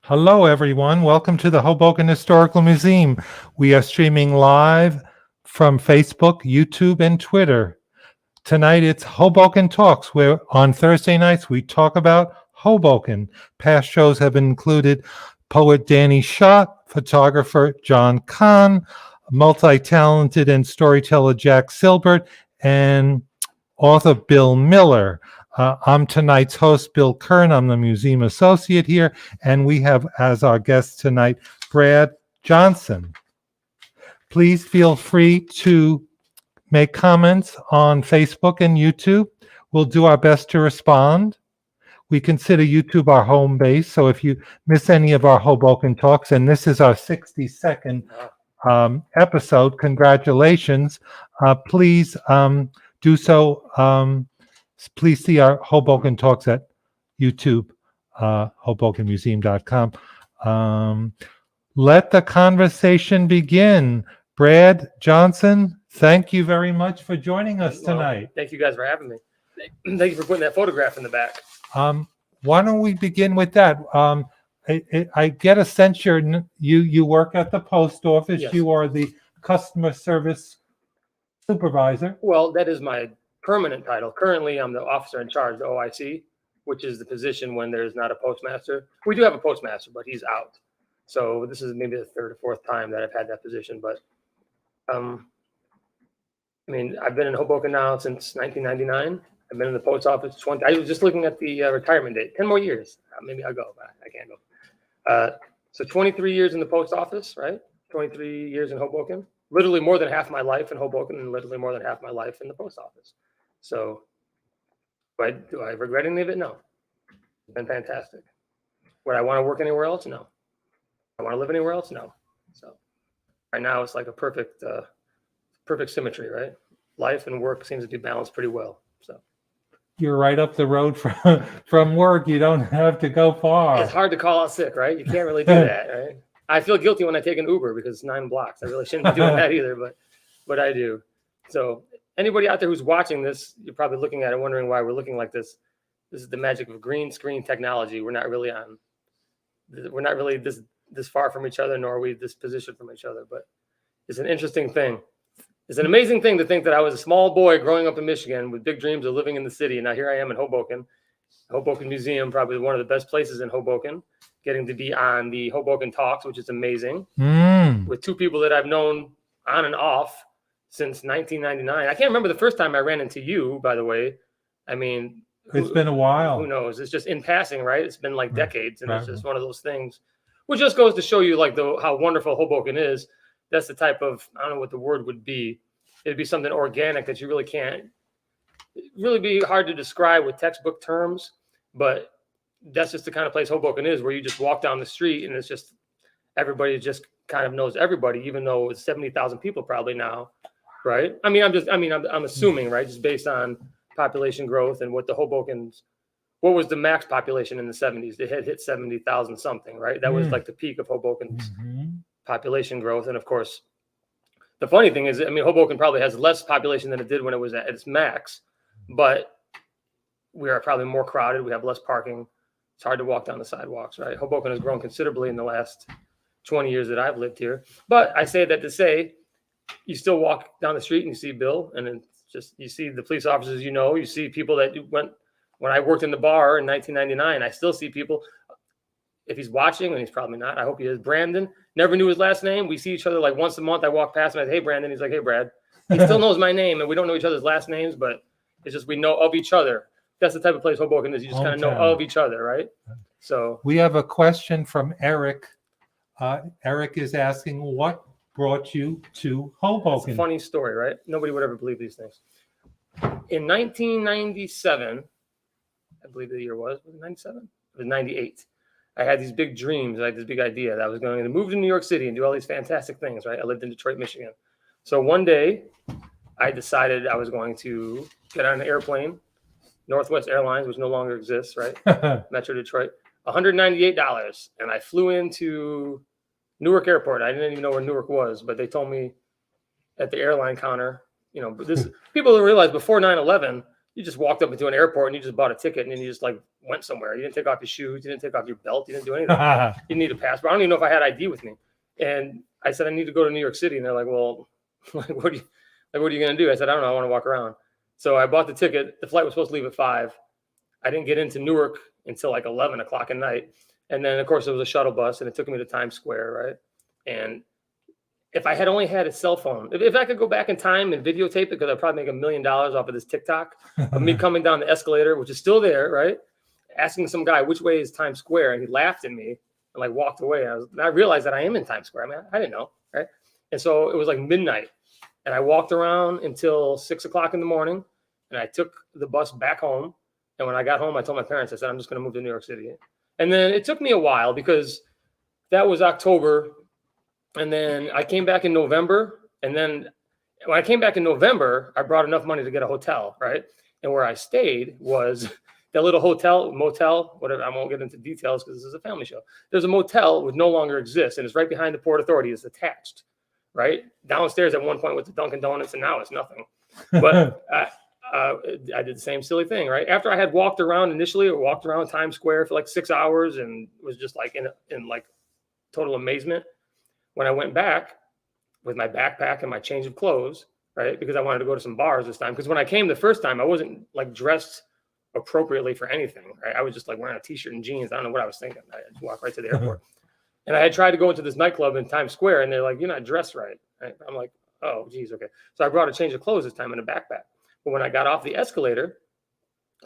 Hello, everyone. Welcome to the Hoboken Historical Museum. We are streaming live from Facebook, YouTube, and Twitter. Tonight it's Hoboken Talks, where on Thursday nights we talk about Hoboken. Past shows have included poet Danny Schott, photographer John Kahn, multi-talented and storyteller Jack Silbert, and author Bill Miller. I'm tonight's host, Bill Curran. I'm the museum associate here, and we have as our guest tonight, Brad Johnson. Please feel free to make comments on Facebook and YouTube. We'll do our best to respond. We consider YouTube our home base, so if you miss any of our Hoboken Talks, and this is our 62nd episode, congratulations. Please do so. Please see our Hoboken Talks at YouTube, HobokenMuseum.com. Let the conversation begin. Brad Johnson, thank you very much for joining us tonight. Thank you guys for having me. Thank you for putting that photograph in the back. Why don't we begin with that? I get a sense you work at the post office. Yes. You are the Customer Service Supervisor. Well, that is my permanent title. Currently, I'm the officer in charge, the OIC, which is the position when there's not a postmaster. We do have a postmaster, but he's out. So this is maybe the third or fourth time that I've had that position. But I mean, I've been in Hoboken now since 1999. I've been in the post office 20. I was just looking at the retirement date. 10 more years. Maybe I'll go, but I can't go. So 23 years in the post office, right? 23 years in Hoboken. Literally more than half my life in Hoboken, and literally more than half my life in the post office. So, do I regret any of it? No. It's been fantastic. Would I want to work anywhere else? No. I want to live anywhere else? No. So, right now it's like a perfect symmetry, right? Life and work seems to be balanced pretty well. So, you're right up the road from work. You don't have to go far. It's hard to call out sick, right? You can't really do that, right? I feel guilty when I take an Uber because it's 9 blocks. I really shouldn't be doing that either, but I do. So anybody out there who's watching this, you're probably looking at it wondering why we're looking like this. This is the magic of green screen technology. We're not really this far from each other, nor are we this position from each other. But it's an interesting thing. It's an amazing thing to think that I was a small boy growing up in Michigan with big dreams of living in the city. And now here I am in Hoboken. Hoboken Museum, probably one of the best places in Hoboken, getting to be on the Hoboken Talks, which is amazing, with two people that I've known on and off since 1999. I can't remember the first time I ran into you, by the way. I mean, it's been a while. Who knows? It's just in passing, right? It's been like decades, and it's just one of those things, which just goes to show you like how wonderful Hoboken is. That's the type of, I don't know what the word would be. It'd be something organic that you really can't, really be hard to describe with textbook terms, but that's just the kind of place Hoboken is, where you just walk down the street and it's just, everybody just kind of knows everybody, even though it's 70,000 people probably now, right? I'm assuming, right? Just based on population growth and what what was the max population in the 70s? They had hit 70,000 something, right? That was like the peak of Hoboken's population growth. And of course, the funny thing is, Hoboken probably has less population than it did when it was at its max, but we are probably more crowded. We have less parking. It's hard to walk down the sidewalks, right? Hoboken has grown considerably in the last 20 years that I've lived here. But I say that to say, you still walk down the street and you see Bill, and it's just, you see the police officers, you see people that when I worked in the bar in 1999, I still see people. If he's watching, and he's probably not, I hope he is. Brandon, never knew his last name. We see each other like once a month. I walk past him, I say, hey, Brandon. He's like, hey, Brad. He still knows my name, and we don't know each other's last names, but it's just we know of each other. That's the type of place Hoboken is. You just kind of know of each other, right? So we have a question from Eric. Eric is asking, what brought you to Hoboken? It's a funny story, right? Nobody would ever believe these things. In 1997, I believe the year was it 97? It was 98. I had these big dreams. I had this big idea that I was going to move to New York City and do all these fantastic things, right? I lived in Detroit, Michigan. So one day I decided I was going to get on an airplane, Northwest Airlines, which no longer exists, right? Metro Detroit, $198. And I flew into Newark Airport. I didn't even know where Newark was, but they told me at the airline counter, but this people don't realize before 9/11, you just walked up into an airport and you just bought a ticket and then you just like went somewhere. You didn't take off your shoes. You didn't take off your belt. You didn't do anything. You didn't need a passport. I don't even know if I had ID with me. And I said, I need to go to New York City. And they're like, well, what are you going to do? I said, I don't know. I want to walk around. So I bought the ticket. The flight was supposed to leave at 5. I didn't get into Newark until like 11 o'clock at night. And then of course it was a shuttle bus and it took me to Times Square. Right. And if I had only had a cell phone, if I could go back in time and videotape it, because I'd probably make $1 million off of this TikTok of me coming down the escalator, which is still there, right? Asking some guy, which way is Times Square? And he laughed at me and like walked away. I realized that I am in Times Square. I mean, I didn't know, right? And so it was like midnight and I walked around until 6 o'clock in the morning and I took the bus back home. And when I got home, I told my parents, I said, I'm just going to move to New York City. And then it took me a while because that was October. And then I came back in November. And then when I came back in November, I brought enough money to get a hotel, right? And where I stayed was that little motel, whatever. I won't get into details because this is a family show. There's a motel which no longer exists. And it's right behind the Port Authority. It's attached, right? Downstairs at one point with the Dunkin' Donuts, and now it's nothing. But I did the same silly thing, right? After I had walked around initially, I walked around Times Square for like 6 hours and was just like in like total amazement. When I went back with my backpack and my change of clothes, right? Because I wanted to go to some bars this time. Because when I came the first time, I wasn't like dressed appropriately for anything, right? I was just like wearing a t-shirt and jeans. I don't know what I was thinking. I just walked right to the airport. And I had tried to go into this nightclub in Times Square and they're like, you're not dressed right. I'm like, oh, geez, okay. So I brought a change of clothes this time in a backpack. But when I got off the escalator,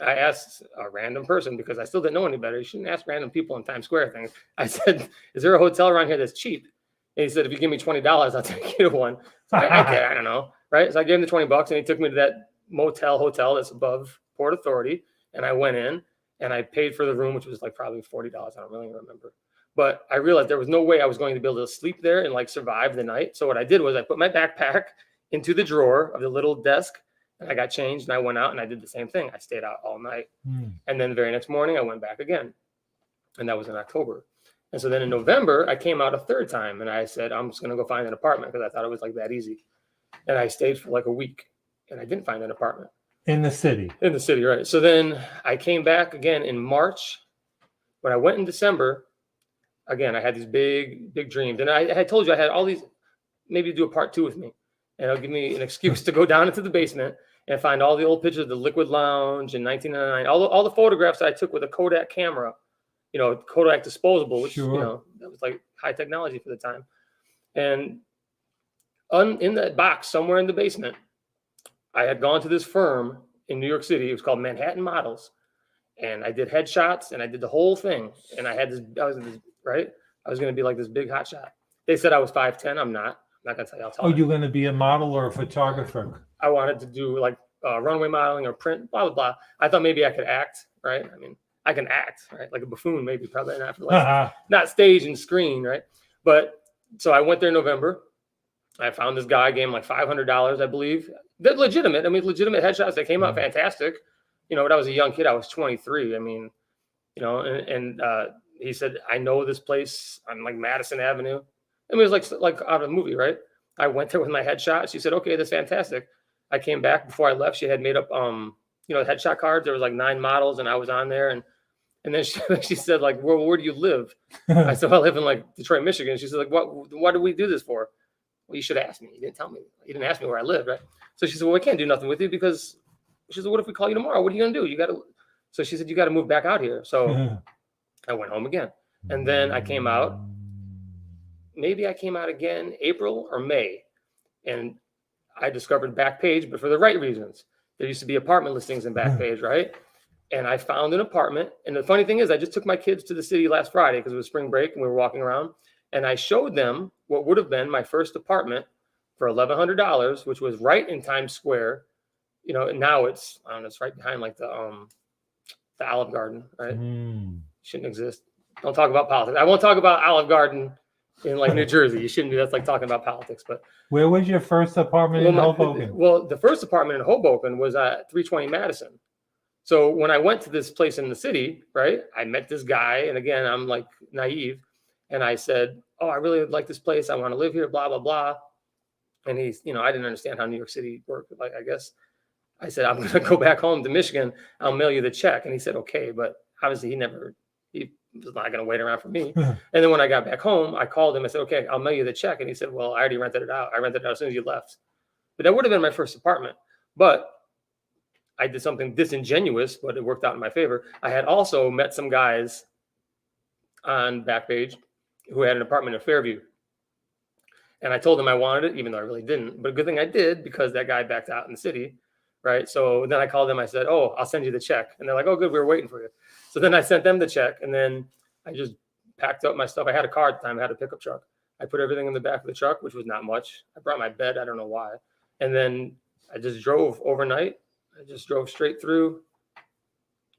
I asked a random person because I still didn't know any better. You shouldn't ask random people in Times Square things. I said, is there a hotel around here that's cheap? And he said, if you give me $20, I'll take you to one. So I don't know, right? So I gave him the $20 and he took me to that hotel that's above Port Authority. And I went in and I paid for the room, which was like probably $40. I don't really remember. But I realized there was no way I was going to be able to sleep there and like survive the night. So what I did was I put my backpack into the drawer of the little desk and I got changed and I went out and I did the same thing. I stayed out all night. And then the very next morning I went back again. And that was in October. And so then in November, I came out a third time and I said, I'm just going to go find an apartment because I thought it was like that easy. And I stayed for like a week and I didn't find an apartment. In the city, right. So then I came back again in March. When I went in December, again, I had these big dreams. And I had told you I had all these, maybe do a part 2 with me. And it'll give me an excuse to go down into the basement and find all the old pictures of the Liquid Lounge in 1999, all the photographs that I took with a Kodak camera. You know, Kodak disposable, which, you know, that was like high technology for the time. And in that box somewhere in the basement, I had gone to this firm in New York City. It was called Manhattan Models. And I did headshots and I did the whole thing. And I was going to be like this big hot shot. They said I was 5'10". I'm not going to tell you. I'll tell you. You're going to be a model or a photographer? I wanted to do like runway modeling or print, blah, blah, blah. I thought maybe I could act, right? I mean, I can act, right? Like a buffoon, maybe, probably not for like, not stage and screen, right? But so I went there in November. I found this guy, gave him like $500, I believe. They're legitimate. I mean, legitimate headshots. They came out fantastic. You know, when I was a young kid, I was 23. I mean, you know, and he said, I know this place on like Madison Avenue. I mean, it was like out of a movie, right? I went there with my headshot. She said, okay, that's fantastic. I came back before I left. She had made up, you know, headshot cards. There was like 9 models and I was on there. And then she said, like, well, where do you live? I said, well, I live in like Detroit, Michigan. She said, like, what do we do this for? Well, you should ask me. You didn't tell me. You didn't ask me where I live, right? So she said, well, we can't do nothing with you because she said, what if we call you tomorrow? What are you going to do? You got to. So she said, you got to move back out here. So I went home again. And then I came out. Maybe I came out again April or May. And I discovered Backpage, but for the right reasons. There used to be apartment listings in Backpage, right? And I found an apartment. And the funny thing is, I just took my kids to the city last Friday because it was spring break and we were walking around. And I showed them what would have been my first apartment for $1,100, which was right in Times Square. You know, and now it's, I don't know, it's right behind like the Olive Garden, right? Shouldn't exist. Don't talk about politics. I won't talk about Olive Garden in like New Jersey. You shouldn't do that's like talking about politics. But where was your first apartment in Hoboken? Well, the first apartment in Hoboken was at 320 Madison. So when I went to this place in the city, right, I met this guy. And again, I'm like naive. And I said, oh, I really like this place. I want to live here, blah, blah, blah. And he's, you know, I didn't understand how New York City worked. Like, I guess I said, I'm going to go back home to Michigan. I'll mail you the check. And he said, okay. But obviously he was not going to wait around for me. And then when I got back home, I called him. I said, okay, I'll mail you the check. And he said, well, I already rented it out. I rented it out as soon as you left. But that would have been my first apartment. But I did something disingenuous, but it worked out in my favor. I had also met some guys on Backpage who had an apartment in Fairview. And I told them I wanted it, even though I really didn't. But a good thing I did, because that guy backed out in the city, right? So then I called them. I said, oh, I'll send you the check. And they're like, oh, good, we were waiting for you. So then I sent them the check, and then I just packed up my stuff. I had a car at the time. I had a pickup truck. I put everything in the back of the truck, which was not much. I brought my bed. I don't know why. And then I just drove overnight. I just drove straight through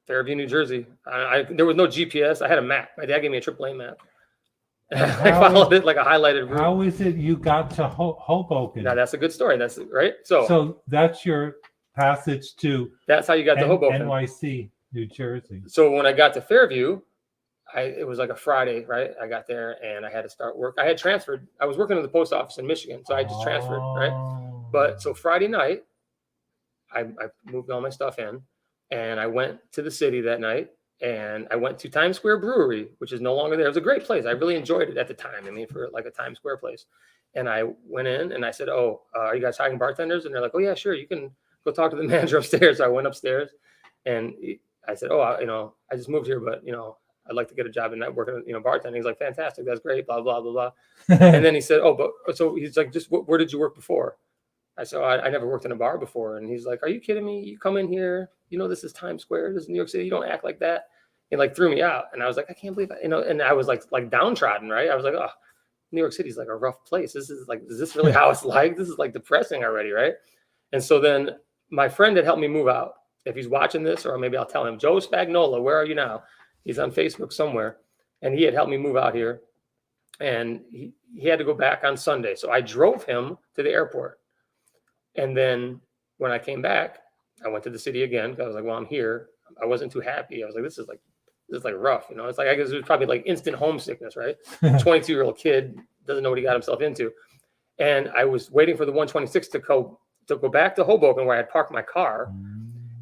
Fairview, New Jersey. There was no GPS. I had a map. My dad gave me a AAA map. I followed it like a highlighted route. How is it you got to Hoboken? Now that's a good story. That's right. So that's your passage to. That's how you got to Hoboken, NYC, New Jersey. So when I got to Fairview, it was like a Friday, right? I got there and I had to start work. I had transferred. I was working in the post office in Michigan, so I just transferred, right? But so Friday night, I moved all my stuff in, and I went to the city that night. And I went to Times Square Brewery, which is no longer there. It was a great place. I really enjoyed it at the time. I mean, for like a Times Square place. And I went in and I said, oh, are you guys hiring bartenders? And they're like, oh, yeah, sure. You can go talk to the manager upstairs. So I went upstairs and I said, oh, I just moved here, but, I'd like to get a job in networking, bartending. He's like, fantastic. That's great. Blah, blah, blah, blah. And then he said, oh, but so he's like, just where did you work before? I said, I never worked in a bar before. And he's like, are you kidding me? You come in here, this is Times Square. This is New York City. You don't act like that. He like threw me out. And I was like, I can't believe it. And I was like downtrodden, right? I was like, oh, New York City's like a rough place. Is this really how it's like? This is like depressing already, right? And so then my friend had helped me move out. If he's watching this, or maybe I'll tell him, Joe Spagnola, where are you now? He's on Facebook somewhere. And he had helped me move out here. And he had to go back on Sunday. So I drove him to the airport. And then when I came back, I went to the city again. I was like, well, I'm here. I wasn't too happy. I was like, this is like rough. It's like, I guess it was probably like instant homesickness, right? 22-year-old kid doesn't know what he got himself into. And I was waiting for the 126 to go back to Hoboken, where I had parked my car.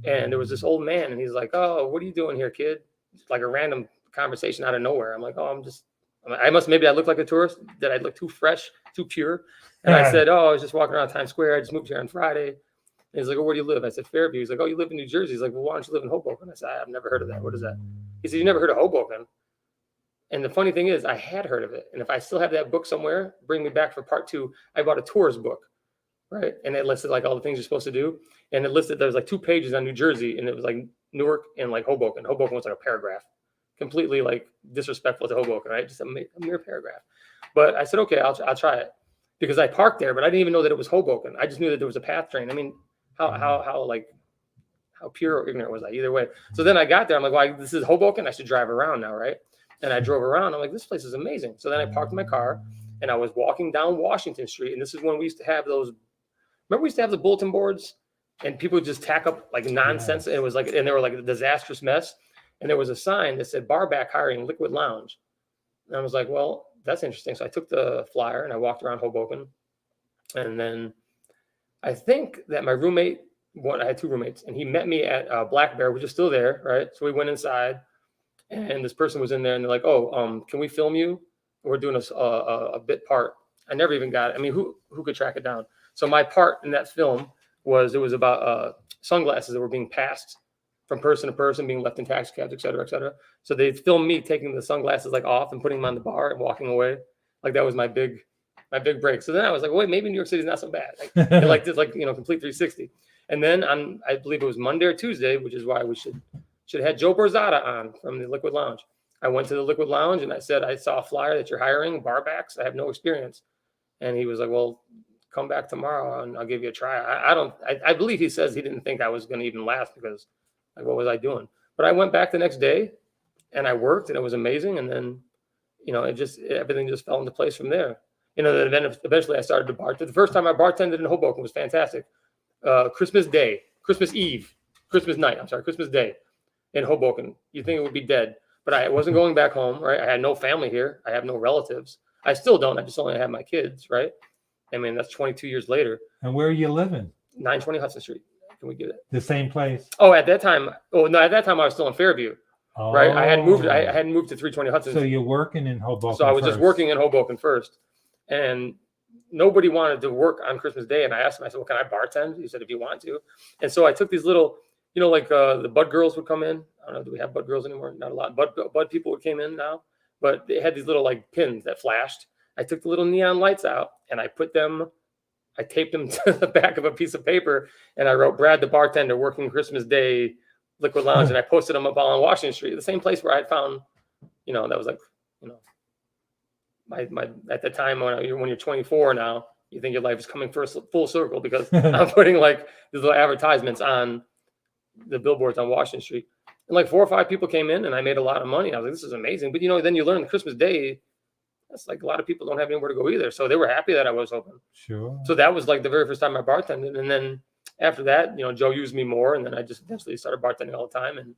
And there was this old man, and he's like, oh, what are you doing here, kid? It's like a random conversation out of nowhere. I'm like, oh, maybe I look like a tourist. Did I look too fresh, too pure? And I said, oh, I was just walking around Times Square. I just moved here on Friday. And he's like, oh, where do you live? I said, Fairview. He's like, oh, you live in New Jersey. He's like, well, why don't you live in Hoboken? I said, I've never heard of that. What is that? He said, you never heard of Hoboken? And the funny thing is, I had heard of it. And if I still have that book somewhere, bring me back for part 2. I bought a tourist book, right? And it listed like all the things you're supposed to do. And it listed, there was like 2 pages on New Jersey, and it was like Newark and like Hoboken. Hoboken was like a paragraph, completely like disrespectful to Hoboken, right? Just a mere paragraph. But I said, okay, I'll try it, because I parked there, but I didn't even know that it was Hoboken. I just knew that there was a PATH train. I mean, how pure or ignorant was I? Either way. So then I got there. I'm like, well, this is Hoboken. I should drive around now, right? And I drove around. I'm like, this place is amazing. So then I parked my car, and I was walking down Washington Street. And this is when we used to have those. Remember, we used to have the bulletin boards, and people would just tack up like nonsense. Yes. And it was like, and they were like a disastrous mess. And there was a sign that said bar back hiring, Liquid Lounge. And I was like, well, that's interesting. So I took the flyer and I walked around Hoboken, and then I think that my roommate, I had 2 roommates, and he met me at Black Bear, which is still there, right? So we went inside, and this person was in there, and they're like, oh, can we film you? We're doing a bit part. I never even got it. I mean, who could track it down? So my part in that film was about sunglasses that were being passed from person to person, being left in taxi cabs, et cetera, et cetera. So they filmed me taking the sunglasses like off and putting them on the bar and walking away. Like that was my big break. So then I was like, wait, maybe New York City is not so bad. Like this, complete 360. And then I believe it was Monday or Tuesday, which is why we should have had Joe Borzotta on from the Liquid Lounge. I went to the Liquid Lounge and I said, I saw a flyer that you're hiring barbacks. I have no experience. And he was like, well, come back tomorrow and I'll give you a try. I believe he says he didn't think I was going to even last, because like, what was I doing? But I went back the next day and I worked, and it was amazing. And then, everything just fell into place from there. Then eventually I started to bartend. The first time I bartended in Hoboken was fantastic. Christmas Day, Christmas Eve, Christmas Day in Hoboken. You'd think it would be dead, but I wasn't going back home, right? I had no family here. I have no relatives. I still don't. I just only have my kids, right? I mean, that's 22 years later. And where are you living? 920 Hudson Street. Can we get it? The same place. Oh, at that time. Oh no, at that time I was still in Fairview. Oh. Right. I hadn't moved to 320 Hudson. So you're working in Hoboken. So I was just working in Hoboken first, and nobody wanted to work on Christmas Day. And I asked him, I said, well, can I bartend? He said, if you want to. And so I took these little, like the Bud girls would come in. I don't know, do we have Bud girls anymore? Not a lot. Bud people would came in now, but they had these little like pins that flashed. I took the little neon lights out and I taped them to the back of a piece of paper, and I wrote Brad the bartender working Christmas Day Liquid Lounge, and I posted them up on Washington Street, the same place where I found, that was like, my at the time when you're 24 now, you think your life is coming full circle because I'm putting like these little advertisements on the billboards on Washington Street, and like 4 or 5 people came in, and I made a lot of money. I was like, this is amazing. But then you learn Christmas Day, that's like a lot of people don't have anywhere to go either, so they were happy that I was open. Sure. So that was like the very first time I bartended, and then after that, Joe used me more, and then I just eventually started bartending all the time. And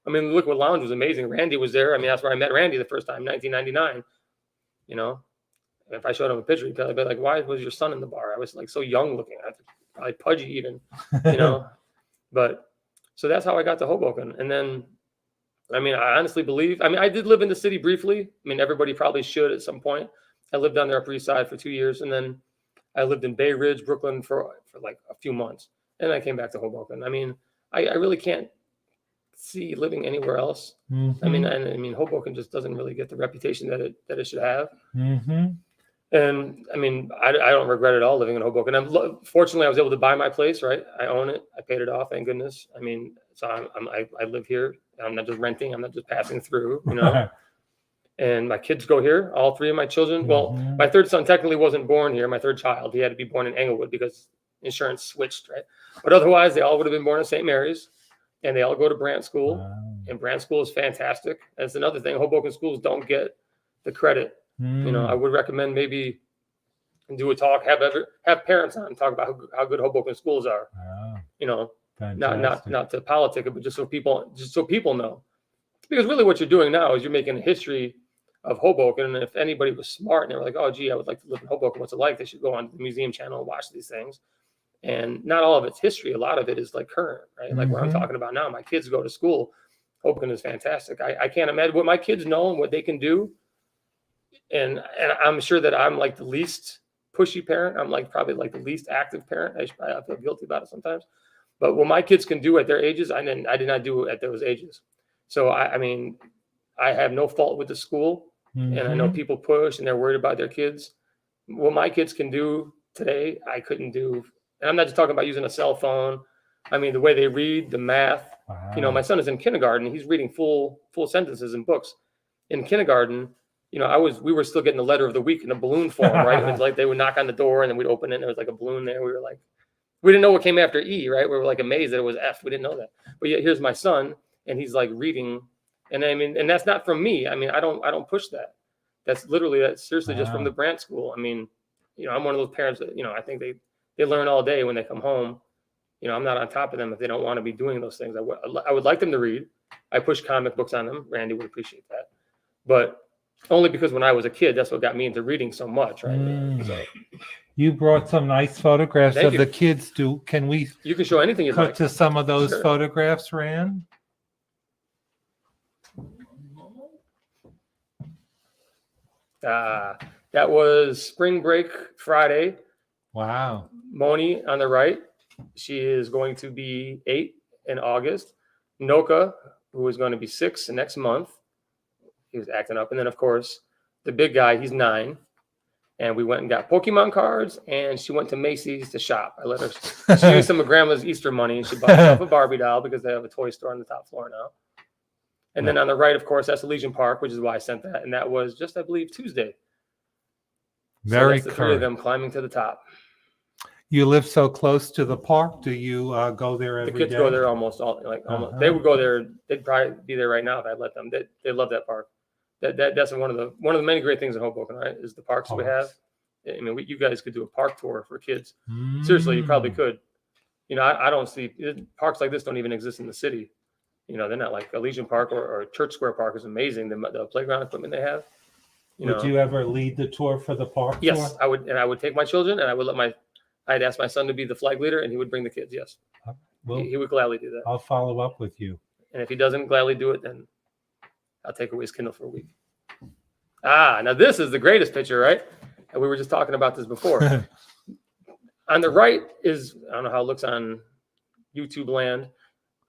I mean, Liquid Lounge was amazing. Randy was there. I mean, that's where I met Randy the first time, 1999. If I showed him a picture, he'd probably be like, "Why was your son in the bar?" I was like so young looking, probably pudgy even, But so that's how I got to Hoboken. And then, I mean, I honestly believe. I mean, I did live in the city briefly. I mean, everybody probably should at some point. I lived on the Upper East Side for 2 years, and then I lived in Bay Ridge, Brooklyn for like a few months, and I came back to Hoboken. I mean, I really can't see living anywhere else. Mm-hmm. I mean, Hoboken just doesn't really get the reputation that it should have. Mm-hmm. And I mean, I don't regret at all living in Hoboken. Fortunately, I was able to buy my place. Right, I own it. I paid it off. Thank goodness. I mean, so I live here. I'm not just renting. I'm not just passing through. And my kids go here. All 3 of my children. Well, my third son technically wasn't born here. My third child, he had to be born in Englewood because insurance switched, right? But otherwise, they all would have been born in St. Mary's, and they all go to Brandt School. Wow. And Brandt School is fantastic. That's another thing. Hoboken schools don't get the credit. I would recommend maybe do a talk, have parents on, talk about how good Hoboken schools are. Wow. Not to politic it, but just so people know. Because really what you're doing now is you're making a history of Hoboken. And if anybody was smart and they were like, oh, gee, I would like to live in Hoboken, what's it like? They should go on the museum channel and watch these things. And not all of it's history. A lot of it is like current, right? Like what I'm talking about now. My kids go to school. Hoboken is fantastic. I can't imagine what my kids know and what they can do. And I'm sure that I'm like the least pushy parent. I'm like probably like the least active parent. I feel guilty about it sometimes. But what my kids can do at their ages, I did not do at those ages. So I mean, I have no fault with the school. And I know people push and they're worried about their kids. What my kids can do today, I couldn't do. And I'm not just talking about using a cell phone. I mean, the way they read, the math. Wow. My son is in kindergarten. He's reading full sentences in books. In kindergarten, we were still getting the letter of the week in a balloon form, right? It was like they would knock on the door and then we'd open it and there was like a balloon there. We were like, we didn't know what came after E, right? We were like amazed that it was F. We didn't know that. But yet here's my son and he's like reading. And I mean, and that's not from me. I mean, I don't push that. That's seriously just from the Brandt School. I mean, I'm one of those parents that, I think they learn all day when they come home. I'm not on top of them if they don't want to be doing those things. I would like them to read. I push comic books on them. Randy would appreciate that. But only because when I was a kid, that's what got me into reading so much, right? So, you brought some nice photographs Thank of you. the kids. Can we you can show anything you cut like. to some of those Sure. photographs, Rand? That was spring break Friday. Wow. Moni on the right. She is going to be 8 in August. Noka, who is going to be 6 next month. He was acting up. And then, of course, the big guy, he's 9. And we went and got Pokemon cards, and she went to Macy's to shop. I let her. She used some of Grandma's Easter money, and she bought herself a Barbie doll because they have a toy store on the top floor now. And then on the right, of course, that's Elysian Park, which is why I sent that. And that was just, I believe, Tuesday. Very so that's the 3 of them climbing to the top. You live so close to the park. Do you go there every day? The kids go there almost. They would go there. They'd probably be there right now if I'd let them. They love that park. That's one of the many great things in Hoboken, right? Is the parks we have. I mean, you guys could do a park tour for kids. Seriously, you probably could. I don't see parks like this don't even exist in the city. They're not like Elysian Park or Church Square Park is amazing. The playground equipment they have. Would you ever lead the tour for the park? Yes, tour? I would, and I would take my children, and I'd ask my son to be the flag leader, and he would bring the kids. Yes. Well, he would gladly do that. I'll follow up with you. And if he doesn't gladly do it, then I'll take away his Kindle for a week. Now this is the greatest picture, right? And we were just talking about this before. On the right is, I don't know how it looks on YouTube land.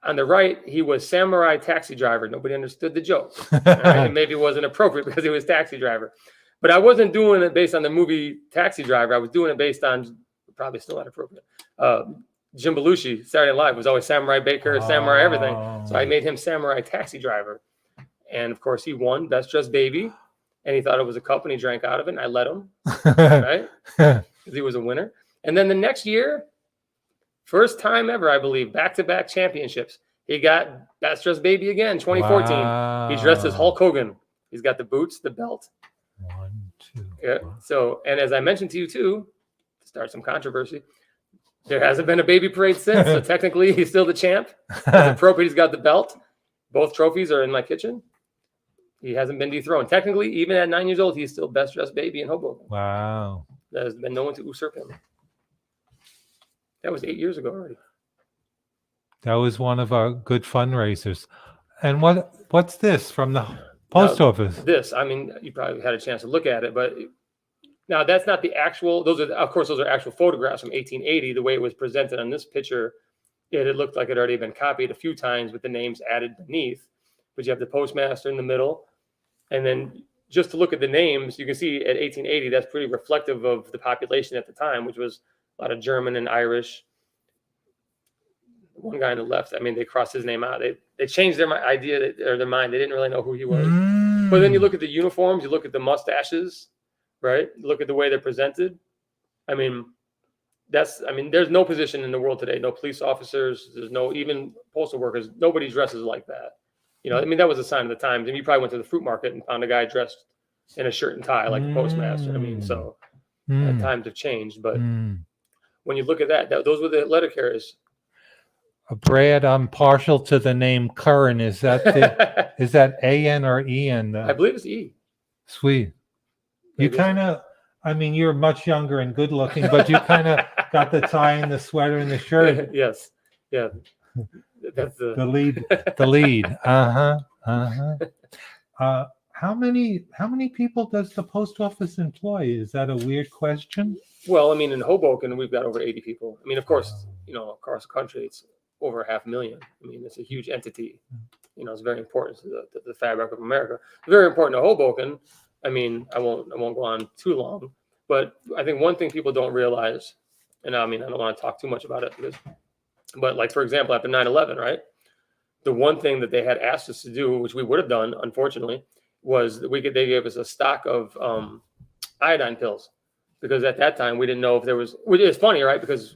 On the right, he was samurai taxi driver. Nobody understood the joke. Right? And maybe it wasn't appropriate because he was taxi driver. But I wasn't doing it based on the movie Taxi Driver. I was doing it based on, probably still not appropriate, Jim Belushi, Saturday Night Live, was always Samurai Baker, Samurai everything. So I made him Samurai Taxi Driver. And of course, he won Best Dressed Baby. And he thought it was a cup and he drank out of it. And I let him, right? Because he was a winner. And then the next year, first time ever, I believe, back-to-back championships. He got Best Dressed Baby again, 2014. Wow. He dressed as Hulk Hogan. He's got the boots, the belt. 1, 2. Yeah. So, and as I mentioned to you too, to start some controversy, there hasn't been a baby parade since. So technically, he's still the champ. It's appropriate. He's got the belt. Both trophies are in my kitchen. He hasn't been dethroned. Technically, even at 9 years old, he's still Best Dressed Baby in Hoboken. Wow. There's been no one to usurp him. That was 8 years ago already. That was one of our good fundraisers. And what's this from the post office? This, I mean, you probably had a chance to look at it, but now that's not the actual, those are actual photographs from 1880. The way it was presented on this picture, it looked like it had already been copied a few times with the names added beneath. But you have the postmaster in the middle. And then just to look at the names, you can see at 1880, that's pretty reflective of the population at the time, which was a lot of German and Irish. One guy on the left, I mean, they crossed his name out. They changed their idea or their mind. They didn't really know who he was. But then you look at the uniforms, you look at the mustaches, right? You look at the way they're presented. I mean, there's no position in the world today, no police officers, there's no, even postal workers, nobody dresses like that. You know, I mean, that was a sign of the times. And you probably went to the fruit market and found a guy dressed in a shirt and tie like the postmaster. I mean, so times have changed. But when you look at that, those were the letter carriers. Brad, I'm partial to the name Curran. Is that is that A-N or E-N? I believe it's E. Sweet. You kind of, I mean, you're much younger and good looking, but you kind of got the tie and the sweater and the shirt. Yes. Yeah. That's the lead. The lead. How many people does the post office employ? Is that a weird question? Well, I mean, in Hoboken, we've got over 80 people. I mean, of course, you know, across the country, it's over 500,000. I mean, it's a huge entity. You know, it's very important to the fabric of America. Very important to Hoboken. I mean, I won't go on too long, but I think one thing people don't realize, and I mean, I don't want to talk too much about it but like, for example, after 9/11, right? The one thing that they had asked us to do, which we would have done, unfortunately, was that they gave us a stock of iodine pills, because at that time we didn't know if there was, which is funny, right? Because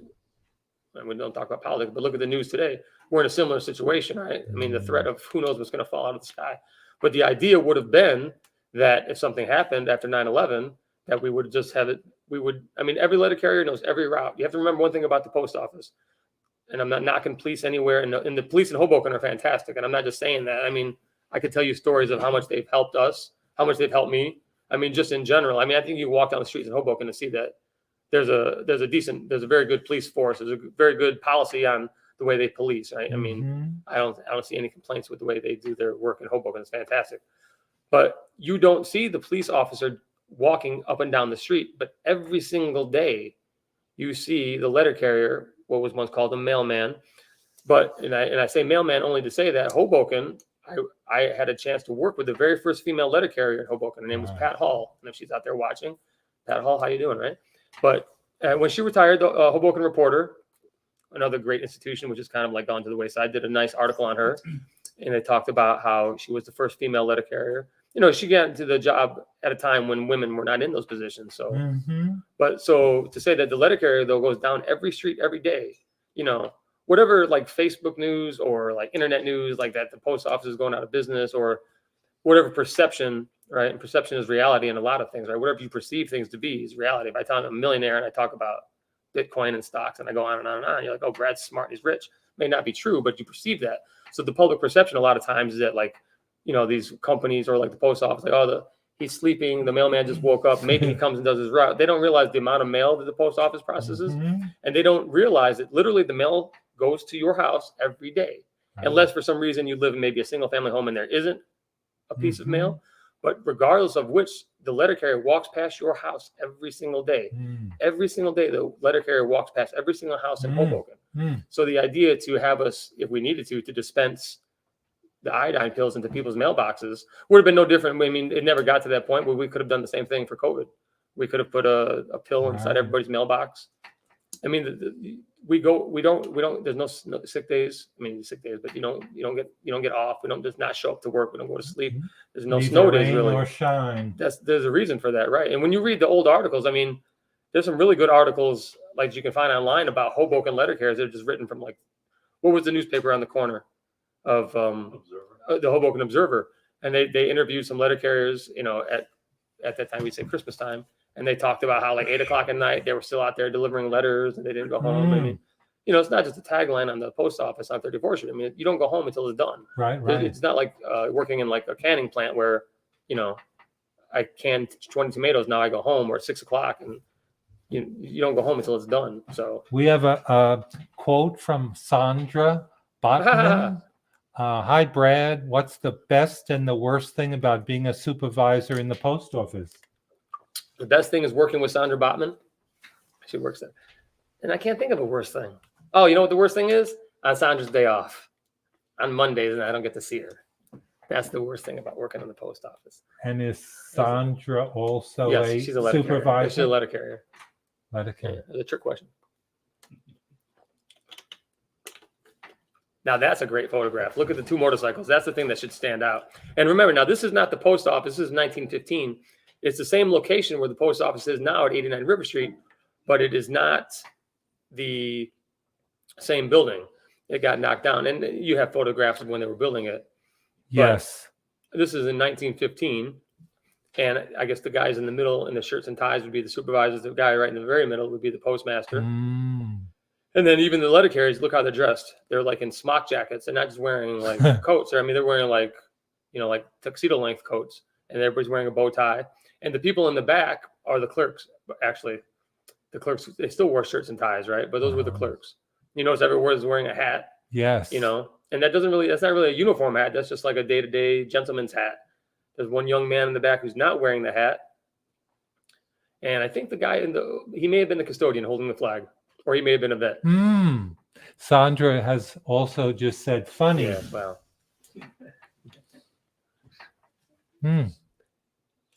we don't talk about politics, but look at the news today. We're in a similar situation, right? I mean, the threat of who knows what's going to fall out of the sky. But the idea would have been that if something happened after 9/11, that we would just have it. I mean, every letter carrier knows every route. You have to remember one thing about the post office. And I'm not knocking police anywhere. And the police in Hoboken are fantastic. And I'm not just saying that. I mean, I could tell you stories of how much they've helped us, how much they've helped me. I mean, just in general. I mean, I think you walk down the streets in Hoboken to see that there's a very good police force. There's a very good policy on the way they police, right? I mean, I don't see any complaints with the way they do their work in Hoboken. It's fantastic. But you don't see the police officer walking up and down the street. But every single day, you see the letter carrier, what was once called a mailman. But, and I say mailman only to say that Hoboken, I had a chance to work with the very first female letter carrier in Hoboken. Her name was Pat Hall. And if she's out there watching, Pat Hall, how you doing, right? But when she retired, the Hoboken Reporter, another great institution, which is kind of like gone to the wayside, did a nice article on her. And they talked about how she was the first female letter carrier. You know, she got into the job at a time when women were not in those positions. So, but so to say that the letter carrier, though, goes down every street every day, you know, whatever, like Facebook news or like internet news, like that the post office is going out of business, or whatever perception, right? And perception is reality in a lot of things, right? Whatever you perceive things to be is reality. If I tell I'm a millionaire and I talk about Bitcoin and stocks and I go on and on and on, you're like, oh, Brad's smart, he's rich. May not be true, but you perceive that. So the public perception a lot of times is that, like, you know, these companies or like the post office, like, oh, he's sleeping, the mailman just woke up, maybe he comes and does his route. They don't realize the amount of mail that the post office processes, and they don't realize that literally the goes to your house every day, unless for some reason you live in maybe a single family home and there isn't a piece of mail. But regardless of which, the letter carrier walks past your house every single day. Every single day, the letter carrier walks past every single house in Hoboken. So the idea to have us, if we needed to dispense the iodine pills into people's mailboxes would have been no different. I mean, it never got to that point where we could have done the same thing for COVID. We could have put a pill inside everybody's mailbox. I mean, we don't, there's no sick days. I mean, sick days, but you don't get off. We don't just not show up to work. We don't go to sleep. There's no snow days really. Or shine. There's a reason for that, right? And when you read the old articles, I mean, there's some really good articles like you can find online about Hoboken letter carriers. They're just written from like, what was the newspaper on the corner of the Hoboken Observer? And they interviewed some letter carriers, at that time we'd say Christmas time. And they talked about how like 8 o'clock at night, they were still out there delivering letters and they didn't go home. I mean, it's not just a tagline on the post office on 34th Street. I mean, you don't go home until it's done. Right. It's not like working in like a canning plant where, I can 20 tomatoes. Now I go home, or at 6 o'clock, and you don't go home until it's done. So we have a quote from Sandra Botman. Hi, Brad. What's the best and the worst thing about being a supervisor in the post office? The best thing is working with Sandra Botman. She works there. And I can't think of a worst thing. Oh, you know what the worst thing is? On Sandra's day off. On Mondays, and I don't get to see her. That's the worst thing about working in the post office. And is Sandra also she's a letter supervisor? Carrier. She's a letter carrier. Letter carrier. That's a trick question. Now that's a great photograph. Look at the two motorcycles. That's the thing that should stand out. And remember, now this is not the post office. This is 1915. It's the same location where the post office is now at 89 River Street, but it is not the same building. It got knocked down. And you have photographs of when they were building it. Yes. But this is in 1915. And I guess the guys in the middle in the shirts and ties would be the supervisors. The guy right in the very middle would be the postmaster. And then even the letter carriers, look how they're dressed. They're like in smock jackets. They're not just wearing like coats. They're wearing like tuxedo length coats. And everybody's wearing a bow tie. And the people in the back are the clerks. Actually, the clerks, they still wore shirts and ties, right? But those were the clerks. You notice everyone is wearing a hat. Yes. And that's not really a uniform hat. That's just like a day-to-day gentleman's hat. There's one young man in the back who's not wearing the hat. And I think the guy he may have been the custodian holding the flag, or he may have been a vet. Sandra has also just said funny. Yeah, wow.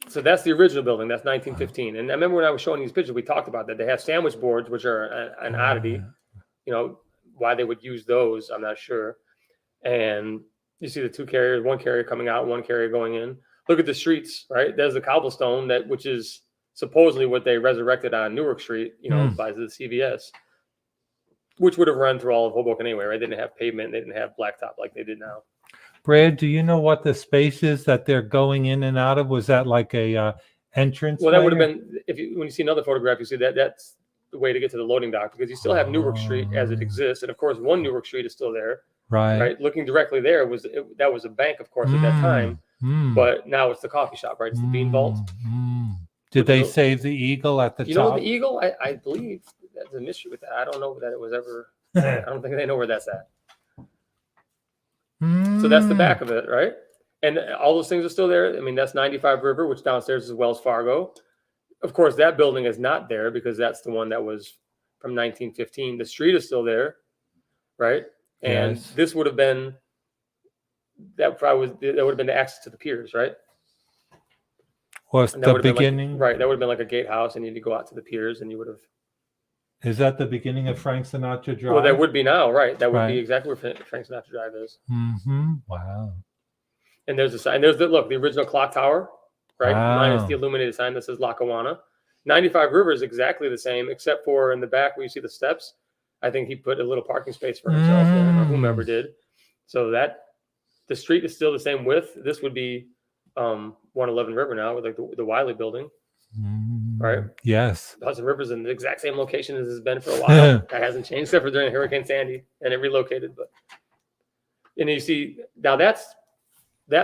So that's the original building. That's 1915. And I remember when I was showing these pictures, we talked about that. They have sandwich boards, which are an oddity. Why they would use those, I'm not sure. And you see the two carriers, one carrier coming out, one carrier going in. Look at the streets, right? There's the cobblestone, which is supposedly what they resurrected on Newark Street, by the CVS, which would have run through all of Hoboken anyway, right? They didn't have pavement. They didn't have blacktop like they did now. Brad, do you know what the space is that they're going in and out of? Was that like a entrance? Well, that would have been, when you see another photograph, you see that's the way to get to the loading dock, because you still have Newark Street as it exists. And of course, one Newark Street is still there. Right. Looking directly there that was a bank, of course, at that time. But now it's the coffee shop, right? It's the Bean Vault. Did they save the eagle at the top? The eagle, I believe that's a mystery with that. I don't know that it was ever, I don't think they know where that's at. So that's the back of it, right? And all those things are still there. I mean, that's 95 River, which downstairs is Wells Fargo. Of course, that building is not there because that's the one that was from 1915. The street is still there, right? And this would have been, that would have been the access to the piers, right? Was the beginning? Right. That would have been like a gatehouse, and you had to go out to the piers, and you would have. Is that the beginning of Frank Sinatra Drive? Well, that would be now, right? That would be exactly where Frank Sinatra Drive is. Wow. And there's a sign. There's the original clock tower, right? Minus the illuminated sign that says Lackawanna. 95 River is exactly the same, except for in the back where you see the steps. I think he put a little parking space for himself there, or whomever did. So that the street is still the same width. This would be 111 River now, with like the Wiley building. Right? Yes. Hudson River's in the exact same location as it's been for a while. That hasn't changed except for during Hurricane Sandy, and it relocated. And you see now that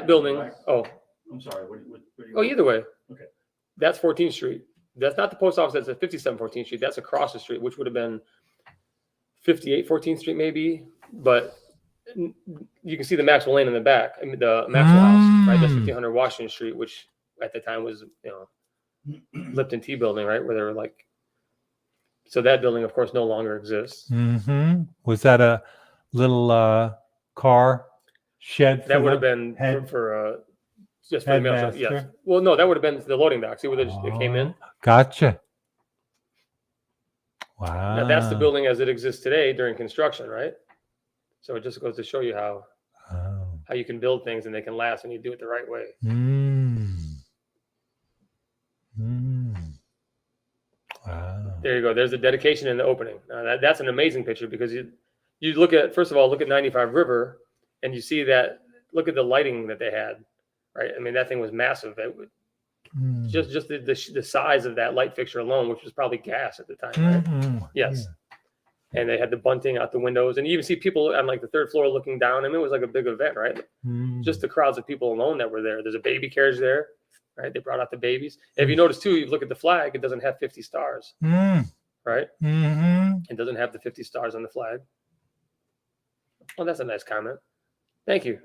building. Oh, I'm sorry. Either way. Okay. That's 14th Street. That's not the post office. That's at 57 14th Street. That's across the street, which would have been 14th Street maybe, but you can see the Maxwell Lane in the back. I mean, the Maxwell House, right? That's 1500 Washington Street, which at the time was, Lipton Tea Building, right? Where they were like, so that building, of course, no longer exists. Was that a little car shed? That would have been for just for the mail shop. Yes. Well, no, that would have been the loading dock. See where it came in? Gotcha. Wow. Now that's the building as it exists today during construction, right? So it just goes to show you how you can build things and they can last when you do it the right way. Wow. There you go. There's the dedication and the opening. That's an amazing picture because you look at, first of all, look at 95 River and you see that, look at the lighting that they had, right? I mean, that thing was massive. Just the size of that light fixture alone, which was probably gas at the time, right? Yes. Yeah. And they had the bunting out the windows, and you even see people on like the third floor looking down. I mean, it was like a big event, right? Just the crowds of people alone that were there. There's a baby carriage there, right? They brought out the babies. And if you notice too, you look at the flag, it doesn't have 50 stars, right? It doesn't have the 50 stars on the flag. Oh, that's a nice comment. Thank you.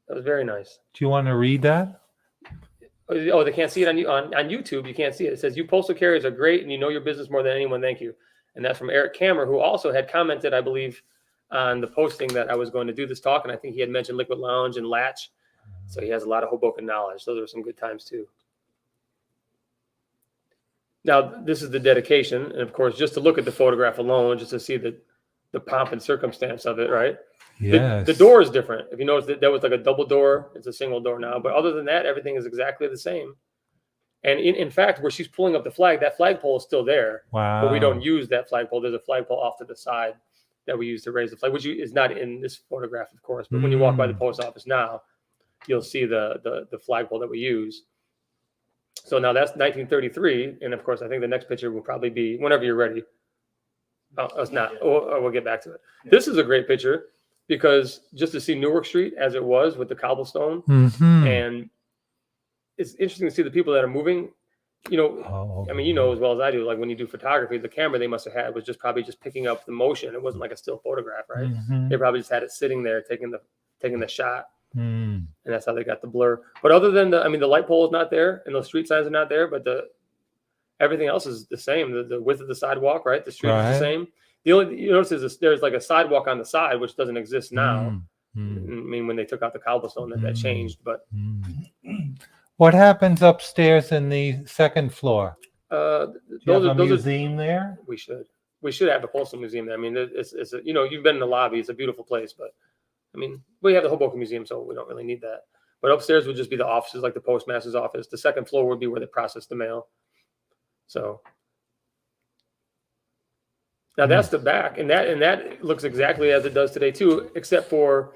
That was very nice. Do you want to read that? Oh, they can't see it on YouTube. You can't see it. It says, "You postal carriers are great, and you know your business more than anyone. Thank you." And that's from Eric Kammer, who also had commented, I believe, on the posting that I was going to do this talk. And I think he had mentioned Liquid Lounge and Latch. So he has a lot of Hoboken knowledge. Those are some good times too. Now, this is the dedication. And of course, just to look at the photograph alone, just to see the pomp and circumstance of it, right? Yes. The door is different. If you notice that was like a double door, it's a single door now. But other than that, everything is exactly the same. And in fact, where she's pulling up the flag, that flagpole is still there. Wow. But we don't use that flagpole. There's a flagpole off to the side that we use to raise the flag, which is not in this photograph, of course. But when you walk by the post office now, you'll see the flagpole that we use. So now that's 1933. And of course, I think the next picture will probably be whenever you're ready. Oh, it's not. Oh, we'll get back to it. This is a great picture because just to see Newark Street as it was with the cobblestone and it's interesting to see the people that are moving, I mean, as well as I do, like when you do photography, the camera they must have had was probably just picking up the motion. It wasn't like a still photograph, right? They probably just had it sitting there taking the shot. And that's how they got the blur. But other than the light pole is not there and those street signs are not there, but everything else is the same. The width of the sidewalk, right? The street is the same. The only you notice is there's like a sidewalk on the side, which doesn't exist now. I mean, when they took out the cobblestone, that changed. But what happens upstairs in the second floor? Do you have a museum there? We should have a postal museum there. I mean, it's you've been in the lobby. It's a beautiful place, but I mean, we have the Hoboken Museum, so we don't really need that. But upstairs would just be the offices, like the postmaster's office. The second floor would be where they process the mail. So now that's the back, and that looks exactly as it does today too, except for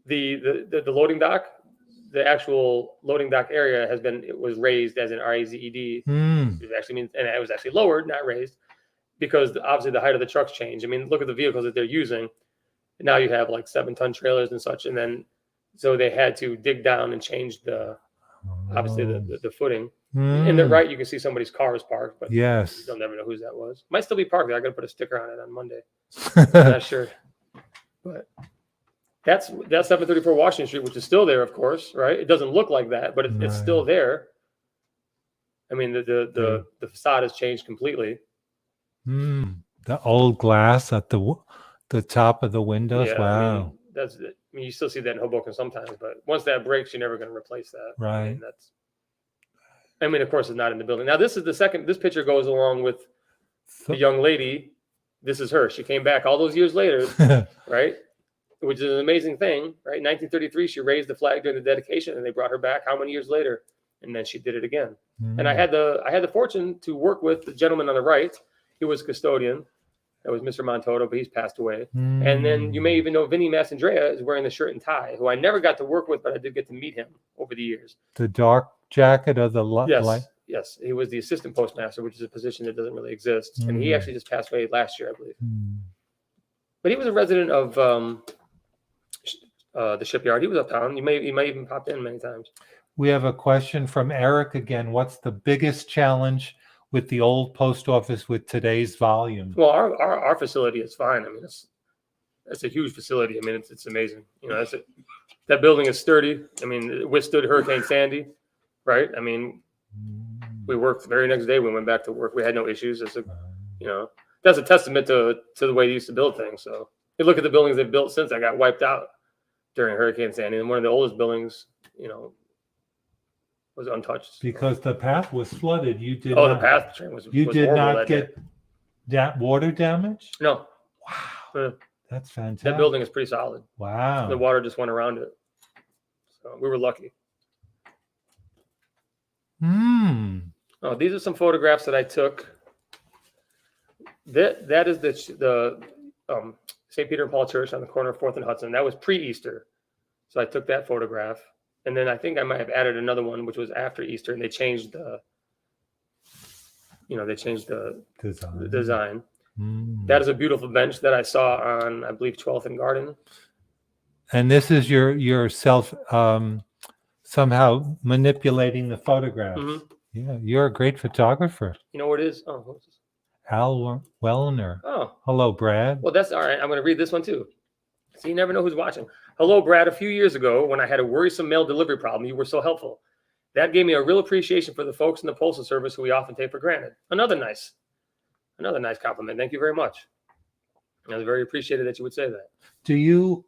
the loading dock. The actual loading dock area was raised as an RAZED. It actually means, and it was actually lowered, not raised, because obviously the height of the trucks changed. I mean, look at the vehicles that they're using. Now you have like 7-ton trailers and such, and then so they had to dig down and change obviously the footing. In the right, you can see somebody's car is parked, but yes, you'll never know whose that was. Might still be parked there. I got to put a sticker on it on Monday. I'm not sure, but that's 734 Washington Street, which is still there, of course, right? It doesn't look like that, but it's still there. I mean, the facade has changed completely. The old glass at the top of the windows. Yeah, wow. I mean, you still see that in Hoboken sometimes, but once that breaks, you're never going to replace that. Right. I mean, of course, it's not in the building. Now, this is this picture goes along with the young lady. This is her. She came back all those years later, right? Which is an amazing thing, right? 1933, she raised the flag during the dedication, and they brought her back how many years later? And then she did it again. And I had the fortune to work with the gentleman on the right. He was a custodian. That was Mr. Montoto, but he's passed away. And then you may even know Vinny Massandrea is wearing the shirt and tie, who I never got to work with, but I did get to meet him over the years. The dark jacket or the light? Yes. He was the assistant postmaster, which is a position that doesn't really exist. And he actually just passed away last year, I believe. But he was a resident of the shipyard. He was uptown. He may even popped in many times. We have a question from Eric again. What's the biggest challenge with the old post office with today's volume? Well, our facility is fine. I mean, it's a huge facility. I mean, it's amazing. You know, that building is sturdy. I mean, it withstood Hurricane Sandy, right? I mean, we worked the very next day. We went back to work. We had no issues. You know, that's a testament to the way they used to build things. So you look at the buildings they've built since that got wiped out during Hurricane Sandy, and one of the oldest buildings, you know, was untouched. Because the path was flooded. You did the path train was. You was did horrible not get that water damage? No. Wow. That's fantastic. That building is pretty solid. Wow. The water just went around it. So we were lucky. Oh, these are some photographs that I took. That is the St. Peter and Paul Church on the corner of 4th and Hudson. That was pre-Easter. So I took that photograph. And then I think I might have added another one, which was after Easter, and they changed the design. That is a beautiful bench that I saw on, I believe, 12th and Garden. And this is your self somehow manipulating the photographs. Yeah, you're a great photographer. You know what it is? Oh, what's this? Al Wellner. Oh. Hello, Brad. Well, that's all right. I'm going to read this one too. So you never know who's watching. Hello, Brad. A few years ago, when I had a worrisome mail delivery problem, you were so helpful. That gave me a real appreciation for the folks in the Postal Service who we often take for granted. Another nice compliment. Thank you very much. I was very appreciated that you would say that.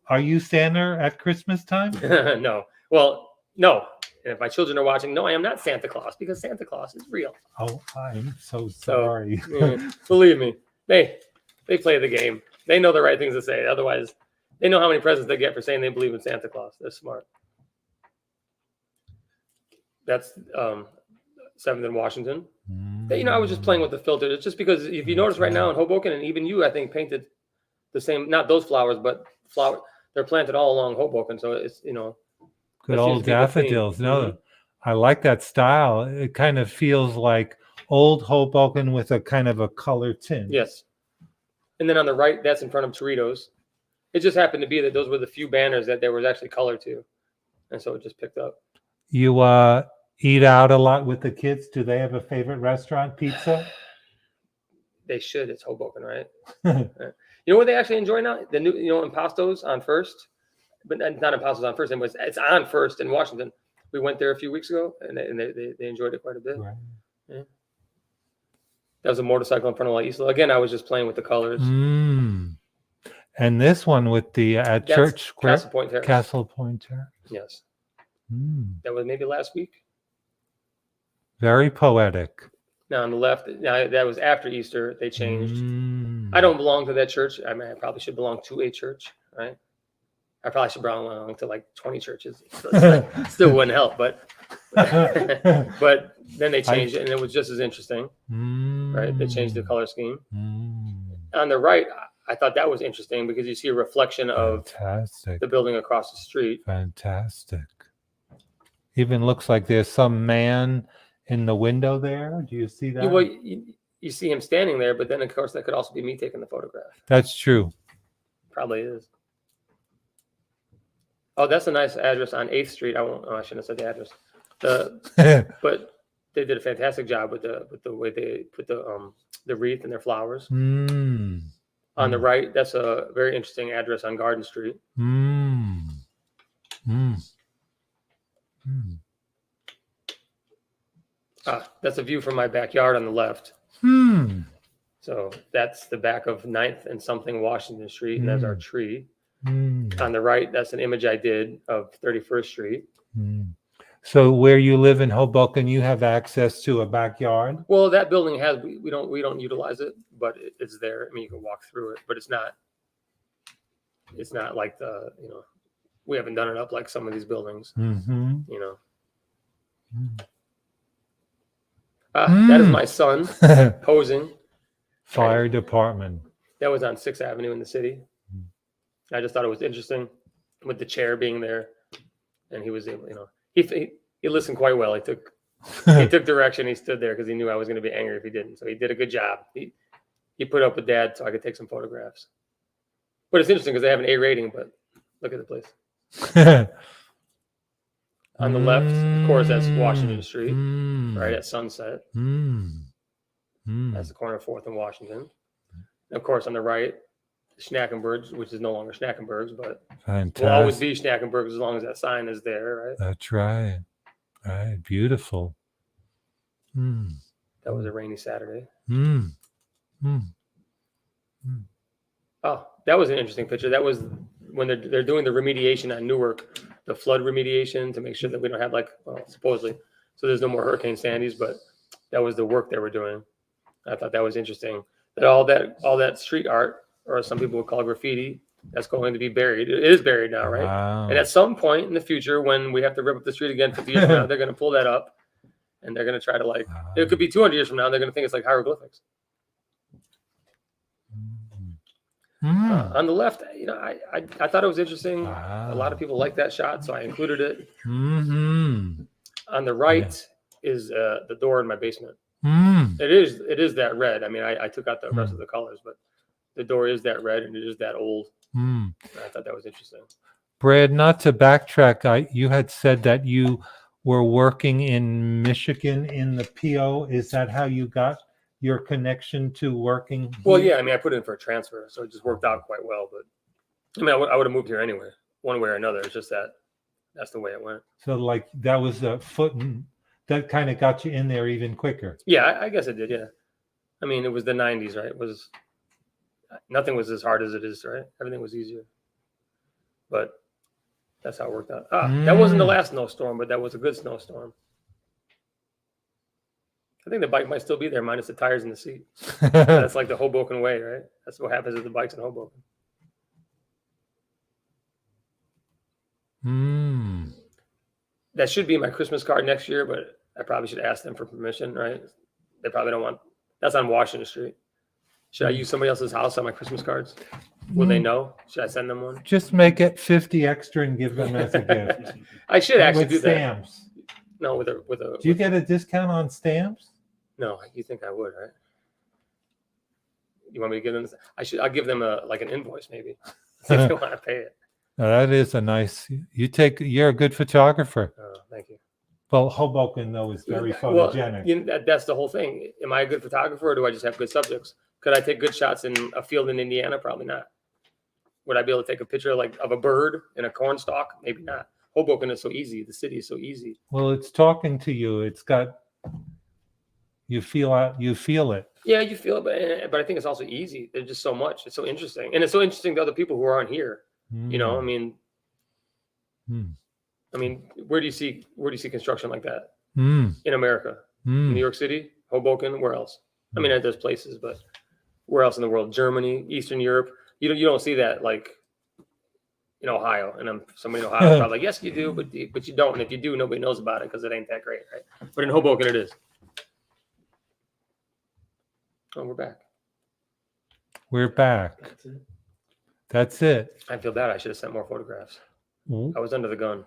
Are you Santa at Christmas time? No. Well, no. And if my children are watching, no, I am not Santa Claus, because Santa Claus is real. Oh, I'm so sorry. Believe me, they play the game. They know the right things to say. Otherwise, they know how many presents they get for saying they believe in Santa Claus. They're smart. That's 7th in Washington. I was just playing with the filter. It's just because if you notice right now in Hoboken, and even you, I think, painted the same, not those flowers, but they're planted all along Hoboken. So it's, good old daffodils. No, I like that style. It kind of feels like old Hoboken with a kind of a color tint. Yes. And then on the right, that's in front of Torito's. It just happened to be that those were the few banners that there was actually color to. And so it just picked up. You eat out a lot with the kids? Do they have a favorite restaurant? Pizza? They should. It's Hoboken, right? You know what they actually enjoy now? The new, Impasto's on First. But not Impasto's on First. It's on First in Washington. We went there a few weeks ago, and they enjoyed it quite a bit. Right. Yeah. That was a motorcycle in front of La Isla. Again, I was just playing with the colors. And this one with the Church Square. Castle Point Terrace. Castle Point Terrace. Yes. That was maybe last week. Very poetic. Now on the left, that was after Easter. They changed. I don't belong to that church. I mean, I probably should belong to a church, right? I probably should belong to like 20 churches. So still wouldn't help, but but then they changed it, and it was just as interesting, right? They changed the color scheme. On the right, I thought that was interesting because you see a reflection of the building across the street. Fantastic. Even looks like there's some man in the window there. Do you see that? Well, you see him standing there, but then of course that could also be me taking the photograph. That's true. Probably is. Oh, that's a nice address on 8th Street. I shouldn't have said the address. But they did a fantastic job with the way they put the wreath and their flowers. On the right, that's a very interesting address on Garden Street. That's a view from my backyard on the left. So that's the back of 9th and something Washington Street, and there's our tree. On the right, that's an image I did of 31st Street. So where you live in Hoboken, you have access to a backyard? Well, that building we don't utilize it, but it's there. I mean, you can walk through it, but it's not like we haven't done it up like some of these buildings. That is my son posing. Fire department. That was on 6th Avenue in the city. I just thought it was interesting with the chair being there, and he was able, he listened quite well. He took direction. He stood there because he knew I was going to be angry if he didn't. So he did a good job. He put up with Dad so I could take some photographs. But it's interesting because they have an A rating. But look at the place. On the left, of course, that's Washington Street, right at sunset. That's the corner of 4th and Washington. And of course, on the right, Schnackenberg's, which is no longer Schnackenberg's, but Fantastic. will always be Schnackenberg's as long as that sign is there, right? That's right. Right. Beautiful. That was a rainy Saturday. Oh, that was an interesting picture. That was when they're doing the remediation on Newark, the flood remediation to make sure that we don't have supposedly, so there's no more Hurricane Sandys, but that was the work they were doing. I thought that was interesting. That all that street art, or some people would call graffiti, that's going to be buried. It is buried now, right? Wow. And at some point in the future, when we have to rip up the street again 50 years from now, they're going to pull that up, and they're going to try to it could be 200 years from now, and they're going to think it's like hieroglyphics. On the left, I thought it was interesting. A lot of people like that shot, so I included it. On the right is the door in my basement. It is that red. I mean, I took out the rest of the colors, but the door is that red, and it is that old. I thought that was interesting. Brad, not to backtrack, you had said that you were working in Michigan in the PO. Is that how you got your connection to working? Well, yeah, I mean, I put in for a transfer, so it just worked out quite well. But I mean, I would have moved here anyway, one way or another. It's just that's the way it went. So that was a foot that kind of got you in there even quicker. Yeah, I guess it did. Yeah, I mean, it was the 90s, right? Nothing was as hard as it is, right? Everything was easier. But that's how it worked out. That wasn't the last snowstorm, but that was a good snowstorm. I think the bike might still be there, minus the tires in the seat. That's like the Hoboken way, right? That's what happens with the bikes in Hoboken. That should be my Christmas card next year, but I probably should ask them for permission, right? They probably don't want. That's on Washington Street. Should I use somebody else's house on my Christmas cards? Will they know? Should I send them one? Just make it 50 extra and give them as a gift. I should actually with do stamps. that. No, with a. Do you get a discount on stamps? No, you think I would, right? You want me to give them? I'll give them an invoice maybe if they want to pay it. Now, that is a nice. You're a good photographer. Oh, thank you. Well, Hoboken though is very photogenic. Well, that's the whole thing. Am I a good photographer, or do I just have good subjects? Could I take good shots in a field in Indiana? Probably not. Would I be able to take a picture of a bird in a corn stalk? Maybe not. Hoboken is so easy. The city is so easy. Well, it's talking to you. It's got. You feel it. Yeah, you feel it, but I think it's also easy. There's just so much. It's so interesting, and it's so interesting to other people who aren't here. I mean, where do you see construction like that in America? New York City, Hoboken, where else? I mean, there's places, but where else in the world? Germany, Eastern Europe. You don't see that in Ohio. And somebody in Ohio is probably like, yes, you do, but you don't. And if you do, nobody knows about it because it ain't that great, right? But in Hoboken, it is. Oh, we're back. We're back. That's it. I feel bad. I should have sent more photographs. I was under the gun.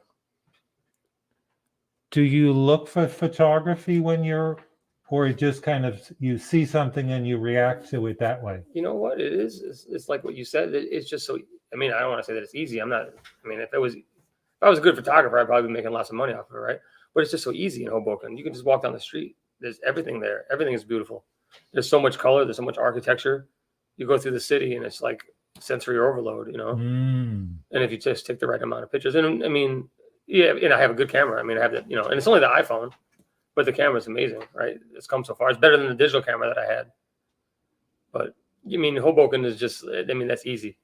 Do you look for photography or just kind of you see something and you react to it that way? You know what it is? It's like what you said. It's just so. I mean, I don't want to say that it's easy. I'm not. I mean, if I was a good photographer, I'd probably be making lots of money off of it, right? But it's just so easy in Hoboken. You can just walk down the street. There's everything there. Everything is beautiful. There's so much color. There's so much architecture. You go through the city and it's like sensory overload, And if you just take the right amount of pictures, and I mean, yeah, and I have a good camera. I mean, I have that, and it's only the iPhone, but the camera is amazing, right? It's come so far. It's better than the digital camera that I had. But Hoboken is just. I mean, that's easy.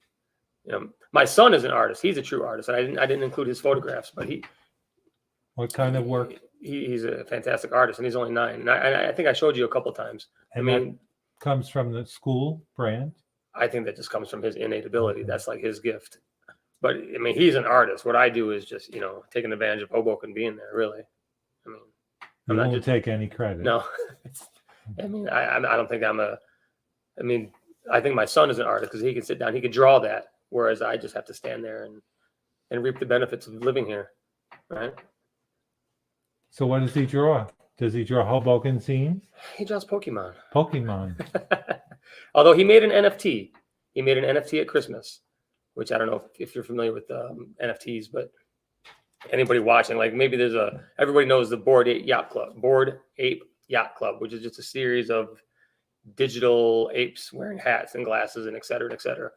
My son is an artist. He's a true artist. And I didn't include his photographs, but What kind of work? He's a fantastic artist, and he's only 9. And I think I showed you a couple of times. And that comes from the school, Brandt? I think that just comes from his innate ability. That's like his gift. But I mean, he's an artist. What I do is just, taking advantage of Hoboken being there, really. I mean, I'm not going to take any credit. No. I mean, I don't think I think my son is an artist because he can sit down, he can draw that, whereas I just have to stand there and reap the benefits of living here, right? So what does he draw? Does he draw Hoboken scenes? He draws Pokemon. Although he made an NFT. He made an NFT at Christmas, which I don't know if you're familiar with NFTs, but anybody watching, like maybe everybody knows the Bored Ape Yacht Club, which is just a series of digital apes wearing hats and glasses and et cetera, and et cetera.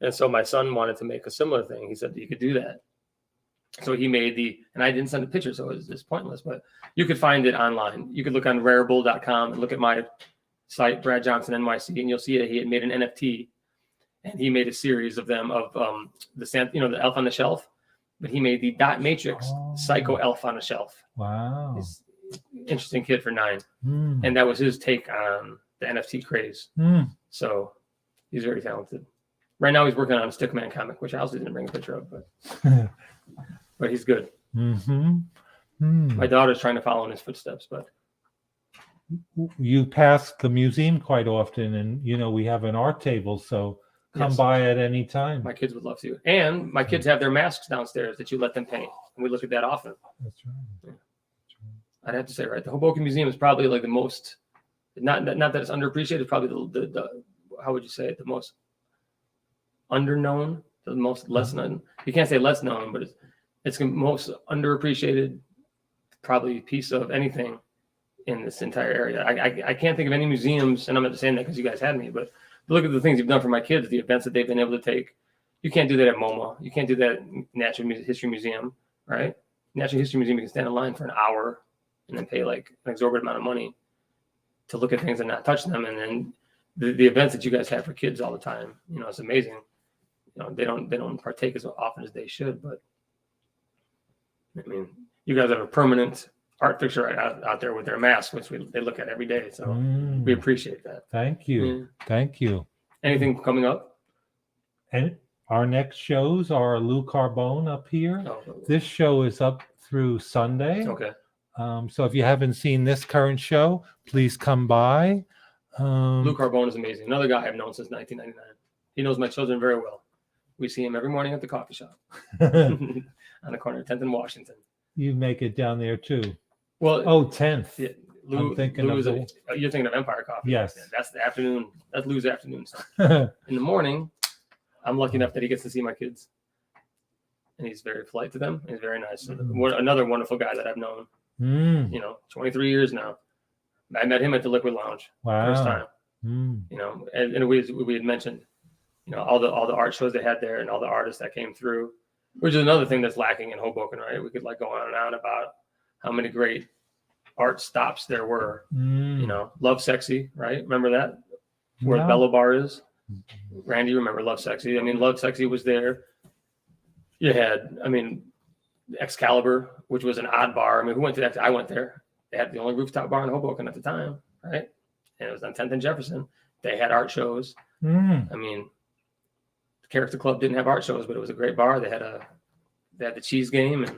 And so my son wanted to make a similar thing. He said that you could do that. So he made and I didn't send a picture, so it's pointless, but you could find it online. You could look on rarebull.com and look at my site, Brad Johnson NYC, and you'll see that he had made an NFT, and he made a series of them of the elf on the shelf, but he made the dot matrix psycho elf on a shelf. Wow. He's an interesting kid for 9. And that was his take on the NFT craze. So he's very talented. Right now he's working on a Stickman comic, which I also didn't bring a picture of, but he's good. My daughter's trying to follow in his footsteps, but you pass the museum quite often, and we have an art table, so come by at any time. My kids would love to. And my kids have their masks downstairs that you let them paint, and we look at that often. That's right. Yeah. I'd have to say, right, the Hoboken Museum is probably like the most, not that it's underappreciated, probably the how would you say it, the most underknown, the most less known. You can't say less known, but it's the most underappreciated probably piece of anything in this entire area. I can't think of any museums, and I'm not saying that because you guys had me, but look at the things you've done for my kids, the events that they've been able to take. You can't do that at MoMA. You can't do that at Natural History Museum, right? Natural History Museum, you can stand in line for an hour and then pay like an exorbitant amount of money to look at things and not touch them. And then the events that you guys have for kids all the time, it's amazing. They don't partake as often as they should, but I mean, you guys have a permanent art fixture out there with their masks, which they look at every day. So we appreciate that. Thank you. Thank you. Anything coming up? And our next shows are Lou Carbone up here. Oh, this show is up through Sunday. Okay. So if you haven't seen this current show, please come by. Lou Carbone is amazing. Another guy I've known since 1999. He knows my children very well. We see him every morning at the coffee shop on the corner of 10th and Washington. You make it down there too. Well, 10th. Yeah, I'm thinking you're thinking of Empire Coffee. Yes. Yeah, that's the afternoon. That's Lou's afternoon stuff. In the morning, I'm lucky enough that he gets to see my kids, and he's very polite to them. He's very nice. Another wonderful guy that I've known. 23 years now. I met him at the Liquid Lounge first time. And we had mentioned, all the art shows they had there and all the artists that came through, which is another thing that's lacking in Hoboken, right? We could go on and on about how many great art stops there were. Love Sexy, right? Remember that? Where the Bellow Bar is? Randy, remember Love Sexy? I mean, Love Sexy was there. You had, Excalibur, which was an odd bar. Who went to that? I went there. They had the only rooftop bar in Hoboken at the time, right? And it was on 10th and Jefferson. They had art shows. The Character Club didn't have art shows, but it was a great bar. They had the cheese game and a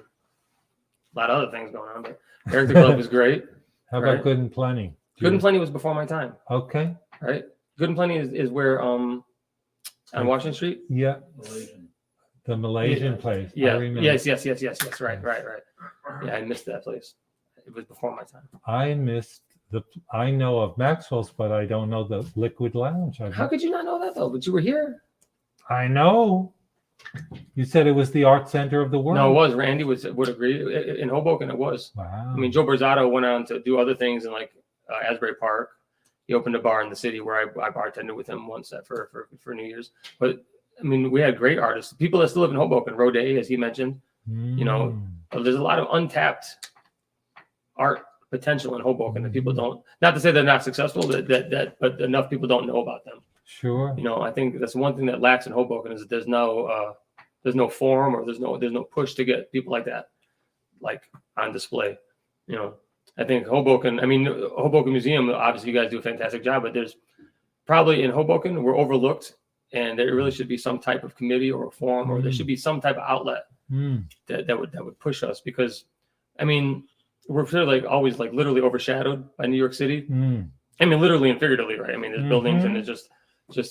lot of other things going on. But Character Club was great. How about Good and Plenty? Good and Plenty was before my time. Okay. Right. Good and Plenty is where on Washington Street. Yeah. The Malaysian place. Yeah. Yes. Right. Yeah, I missed that place. It was before my time. I know of Maxwell's, but I don't know the Liquid Lounge. How could you not know that though? But you were here. I know. You said it was the art center of the world. No, it was. Randy would agree. In Hoboken, it was. Wow. Joe Borzotta went on to do other things in Asbury Park. He opened a bar in the city where I bartended with him once for New Year's. But we had great artists. People that still live in Hoboken, Roday, as he mentioned. There's a lot of untapped art potential in Hoboken that people don't. Not to say they're not successful, but enough people don't know about them. Sure. I think that's one thing that lacks in Hoboken is that there's no forum or there's no push to get people like that on display. I think Hoboken Museum, obviously you guys do a fantastic job, but there's probably in Hoboken we're overlooked, and there really should be some type of committee or a forum, or there should be some type of outlet that would push us, because we're sort of always literally overshadowed by New York City. Literally and figuratively, right? There's buildings and it's just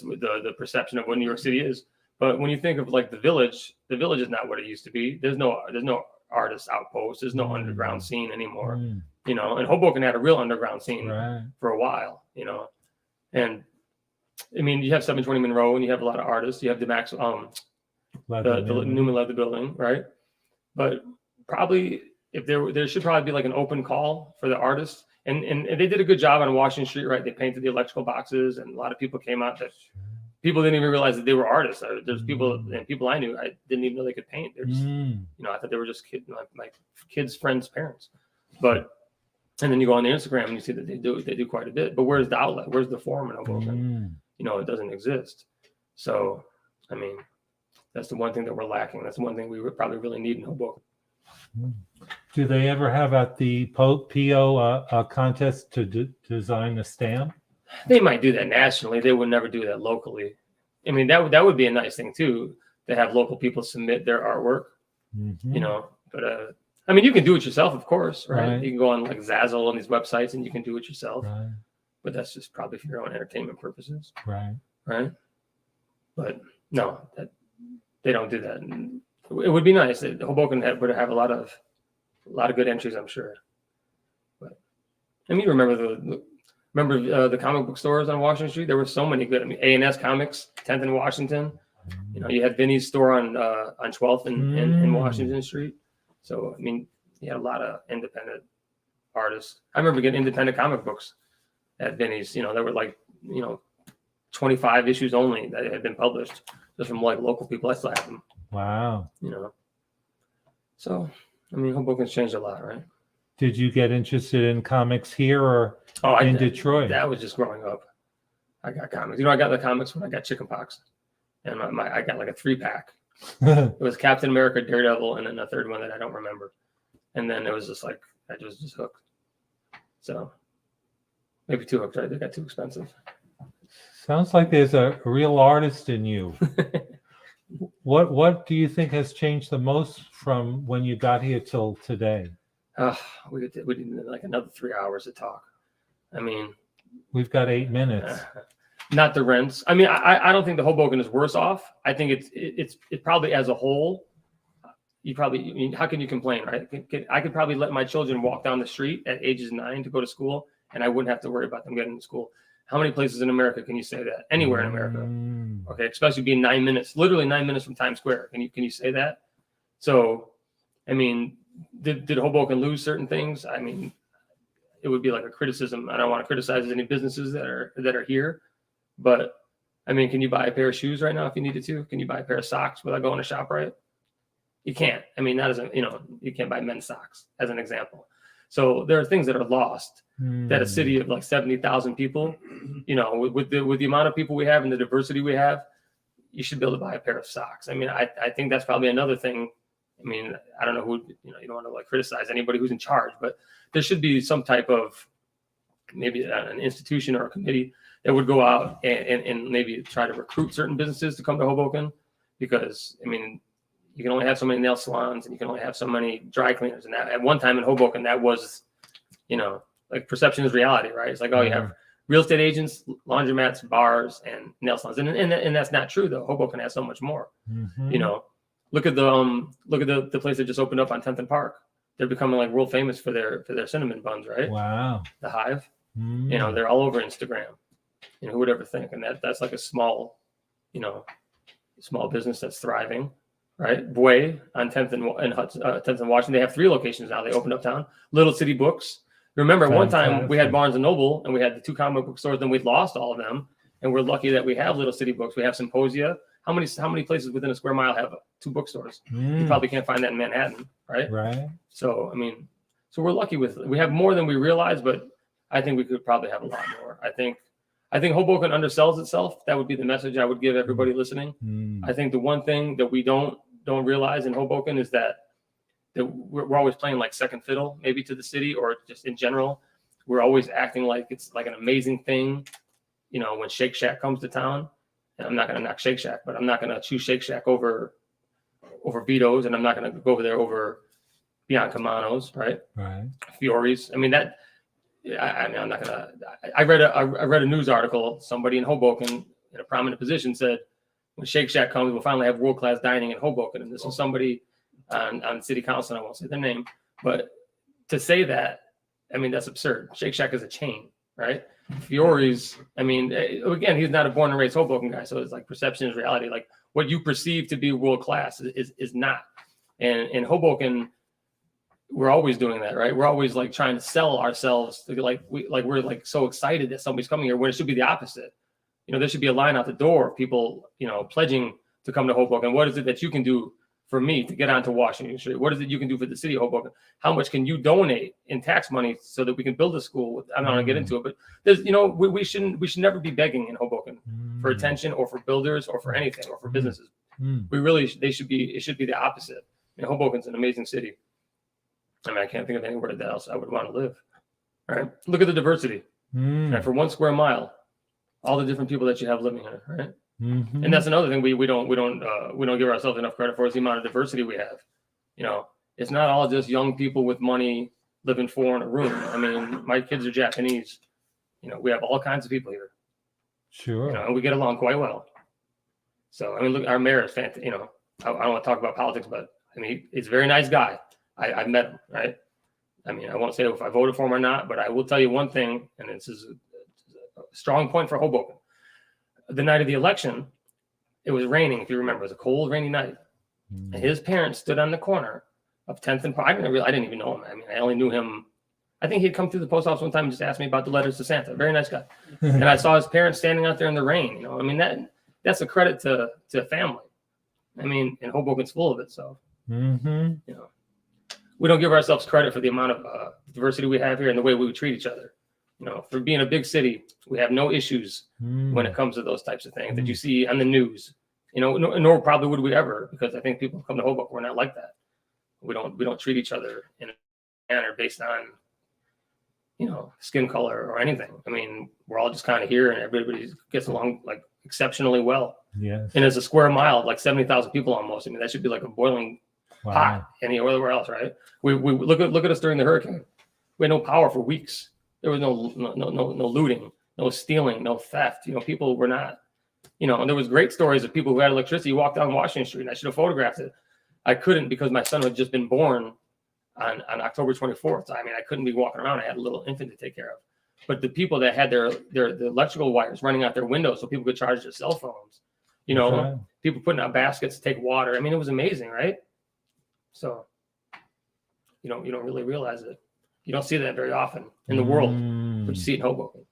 the perception of what New York City is. But when you think of the village is not what it used to be. There's no artist outpost. There's no underground scene anymore. And Hoboken had a real underground scene for a while. And you have 720 Monroe, and you have a lot of artists. You have the Newman Leather Building, right? But probably if there should probably be an open call for the artists. And they did a good job on Washington Street, right? They painted the electrical boxes, and a lot of people came out that people didn't even realize that they were artists. There's people and people I knew, I didn't even know they could paint. They're just, I thought they were just my kids' friends' parents. But and then you go on the Instagram and you see that they do quite a bit. But where's the outlet? Where's the forum in Hoboken? It doesn't exist. So, I mean, that's the one thing that we're lacking. That's the one thing we would probably really need in Hoboken. Do they ever have at the PO a contest to design a stamp? They might do that nationally. They would never do that locally. I mean, that would be a nice thing too, to have local people submit their artwork. But I mean, you can do it yourself, of course, right? You can go on like Zazzle and these websites, and you can do it yourself. But that's just probably for your own entertainment purposes, right? But no, they don't do that. And it would be nice. Hoboken would have a lot of good entries, I'm sure. But I mean, remember the comic book stores on Washington Street? There were so many good. I mean, A&S Comics, 10th and Washington. You had Vinny's store on 12th in Washington Street. So I mean, you had a lot of independent artists. I remember getting independent comic books at Vinny's. There were like 25 issues only that had been published just from like local people. I still have them. Wow. So I mean, Hoboken's changed a lot, right? Did you get interested in comics here or in Detroit? That was just growing up. I got comics. I got the comics when I got chickenpox, and I got like a 3-pack. It was Captain America, Daredevil, and then a third one that I don't remember. And then it was just like I was just hooked. So maybe too hooked. Right? They got too expensive. Sounds like there's a real artist in you. What do you think has changed the most from when you got here till today? We need like another 3 hours to talk. I mean, we've got 8 minutes. Not the rents. I mean, I don't think the Hoboken is worse off. I think it's probably as a whole. How can you complain, right? I could probably let my children walk down the street at ages 9 to go to school, and I wouldn't have to worry about them getting to school. How many places in America can you say that? Anywhere in America, okay, especially being 9 minutes, literally 9 minutes from Times Square. Can you say that? So, I mean, did Hoboken lose certain things? I mean, it would be like a criticism. I don't want to criticize any businesses that are here, but I mean, can you buy a pair of shoes right now if you needed to? Can you buy a pair of socks without going to ShopRite? You can't. I mean, that isn't, you can't buy men's socks as an example. So there are things that are lost that a city of like 70,000 people, with the amount of people we have and the diversity we have, you should be able to buy a pair of socks. I mean, I think that's probably another thing. I mean, I don't know who, you don't want to like criticize anybody who's in charge, but there should be some type of maybe an institution or a committee that would go out and maybe try to recruit certain businesses to come to Hoboken, because I mean, you can only have so many nail salons and you can only have so many dry cleaners. And that, at one time in Hoboken, that was, like perception is reality, right? It's like, oh, you have real estate agents, laundromats, bars, and nail salons, and that's not true though. Hoboken has so much more. Look at the place that just opened up on 10th and Park. They're becoming like world famous for their cinnamon buns, right? Wow. The Hive. They're all over Instagram. Who would ever think? And that's like a small business that's thriving, right? Bouet on 10th and 10th and Washington. They have 3 locations now. They opened uptown. Little City Books. Remember, one time we had Barnes and Noble, and we had the 2 comic book stores. Then we lost all of them, and we're lucky that we have Little City Books. We have Symposia. How many places within a square mile have 2 bookstores? You probably can't find that in Manhattan, right? Right. So I mean, we're lucky we have more than we realize, but I think we could probably have a lot more. I think Hoboken undersells itself. That would be the message I would give everybody listening. I think the one thing that we don't realize in Hoboken is that we're always playing like second fiddle, maybe to the city, or just in general. We're always acting like it's like an amazing thing, when Shake Shack comes to town. And I'm not going to knock Shake Shack, but I'm not going to choose Shake Shack over Vito's, and I'm not going to go over there over Biancamanos, right? Right. Fiore's. I mean I'm not going to. I read a news article. Somebody in Hoboken in a prominent position said, when Shake Shack comes, we'll finally have world-class dining in Hoboken. And this was somebody on city council, and I won't say their name, but to say that, I mean, that's absurd. Shake Shack is a chain, right? Fiore's, I mean, again, he's not a born and raised Hoboken guy, so it's like perception is reality. Like what you perceive to be world-class is not. And in Hoboken, we're always doing that, right? We're always like trying to sell ourselves, we're like so excited that somebody's coming here when it should be the opposite. There should be a line out the door of people, pledging to come to Hoboken. What is it that you can do for me to get onto Washington Street? What is it you can do for the city of Hoboken? How much can you donate in tax money so that we can build a school? I'm not gonna get into it, but there's, we should never be begging in Hoboken for attention or for builders or for anything or for businesses. It should be the opposite. Hoboken's an amazing city. I mean, I can't think of anywhere else I would want to live. All right. Look at the diversity. Right? For 1 square mile, all the different people that you have living here, right? And that's another thing we don't give ourselves enough credit for, is the amount of diversity we have. It's not all just young people with money living 4 in a room. I mean, my kids are Japanese. We have all kinds of people here. Sure. And we get along quite well. So I mean, look, our mayor is fantastic. I don't want to talk about politics, but I mean, he's a very nice guy. I've met him, right? I mean, I won't say if I voted for him or not, but I will tell you one thing, and this is a strong point for Hoboken. The night of the election, it was raining, if you remember. It was a cold, rainy night. And his parents stood on the corner of 10th and Park. I didn't even know him. I mean, I only knew him. I think he'd come through the post office one time and just asked me about the letters to Santa. Very nice guy. And I saw his parents standing out there in the rain. I mean, that's a credit to family. I mean, and Hoboken's full of it. So, we don't give ourselves credit for the amount of diversity we have here and the way we treat each other. For being a big city, we have no issues when it comes to those types of things that you see on the news. Nor probably would we ever, because I think people come to Hoboken, we're not like that. We don't treat each other in a manner based on, skin color or anything. I mean, we're all just kind of here, and everybody gets along like exceptionally well. Yes. And it's a square mile of like 70,000 people almost. I mean, that should be like a boiling pot anywhere else, right? We look at us during the hurricane. We had no power for weeks. There was no looting, no stealing, no theft. People were not, and there was great stories of people who had electricity, walked down Washington Street, and I should have photographed it. I couldn't, because my son had just been born on October 24th. I mean, I couldn't be walking around. I had a little infant to take care of. But the people that had the electrical wires running out their windows so people could charge their cell phones, people putting out baskets to take water. I mean, it was amazing, right? So you don't really realize it. You don't see that very often in the world, but you see it in Hoboken.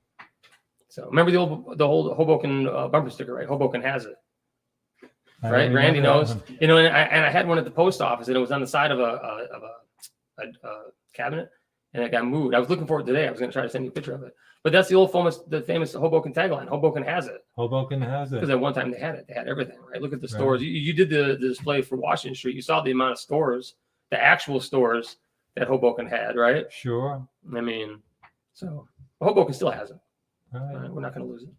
So remember the old Hoboken bumper sticker, right? Hoboken has it, right? Randy knows. And I had one at the post office, and it was on the side of a cabinet, and it got moved. I was looking for it today. I was going to try to send you a picture of it. But that's the famous Hoboken tagline. Hoboken has it. Hoboken has it. Because at one time they had it. They had everything, right? Look at the stores. You did the display for Washington Street. You saw the amount of stores, the actual stores that Hoboken had, right? Sure. I mean, so Hoboken still has it. Right. We're not going to lose it.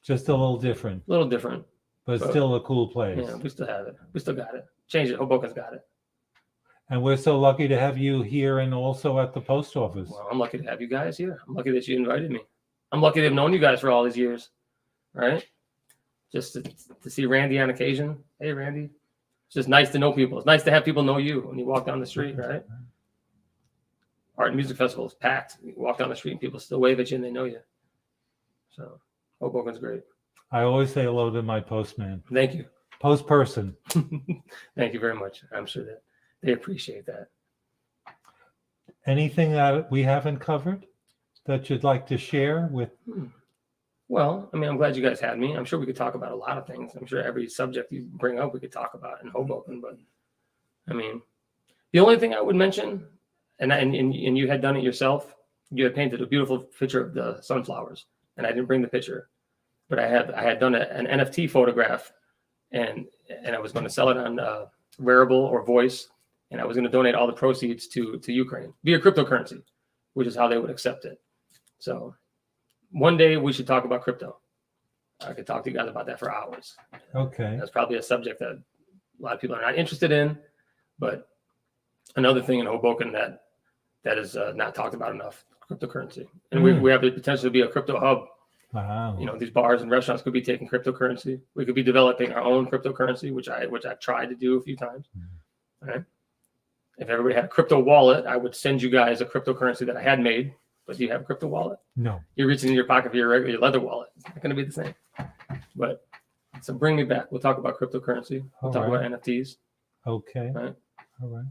Just a little different. A little different. But still a cool place. Yeah, we still have it. We still got it. Change it. Hoboken's got it. And we're so lucky to have you here and also at the post office. Well, I'm lucky to have you guys here. I'm lucky that you invited me. I'm lucky to have known you guys for all these years, right? Just to see Randy on occasion. Hey, Randy. It's just nice to know people. It's nice to have people know you when you walk down the street, right? Art and music festival is packed. You walk down the street and people still wave at you and they know you. So Hoboken's great. I always say hello to my postman. Thank you. Post person. Thank you very much. I'm sure that they appreciate that. Anything that we haven't covered that you'd like to share with? Well, I mean, I'm glad you guys had me. I'm sure we could talk about a lot of things. I'm sure every subject you bring up, we could talk about in Hoboken. But I mean, the only thing I would mention, and you had done it yourself, you had painted a beautiful picture of the sunflowers, and I didn't bring the picture, but I had done an NFT photograph, and I was going to sell it on Wearable or Voice, and I was going to donate all the proceeds to Ukraine via cryptocurrency, which is how they would accept it. So one day we should talk about crypto. I could talk to you guys about that for hours. Okay. That's probably a subject that a lot of people are not interested in, but another thing in Hoboken that is not talked about enough, cryptocurrency. And we have the potential to be a crypto hub. Wow. These bars and restaurants could be taking cryptocurrency. We could be developing our own cryptocurrency, which I've tried to do a few times. Right? If everybody had a crypto wallet, I would send you guys a cryptocurrency that I had made. But do you have a crypto wallet? No. You're reaching in your pocket for your regular leather wallet. It's not going to be the same. But so bring me back. We'll talk about cryptocurrency. We'll talk about NFTs. Okay. Right? All right.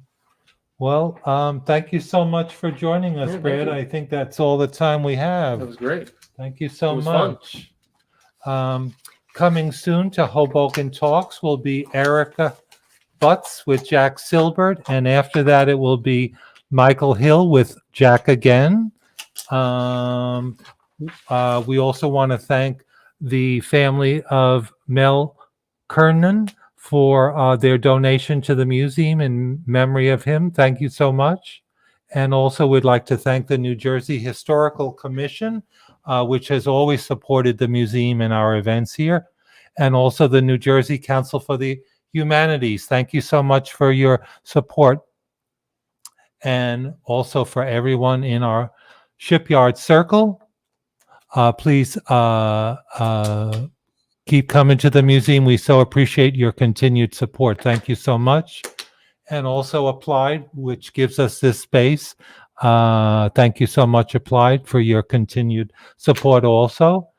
Well, thank you so much for joining us, Yeah, thank Brad. you. I think that's all the time we have. That was great. Thank you so It was fun. much. Coming soon to Hoboken Talks will be Erica Butts with Jack Silbert, and after that it will be Michael Hill with Jack again. We also want to thank the family of Mel Kernan for their donation to the museum in memory of him. Thank you so much. And also we'd like to thank the New Jersey Historical Commission, which has always supported the museum and our events here, and also the New Jersey Council for the Humanities. Thank you so much for your support, and also for everyone in our Shipyard Circle. Please keep coming to the museum. We so appreciate your continued support. Thank you so much. And also Applied, which gives us this space. Thank you so much, Applied, for your continued support also.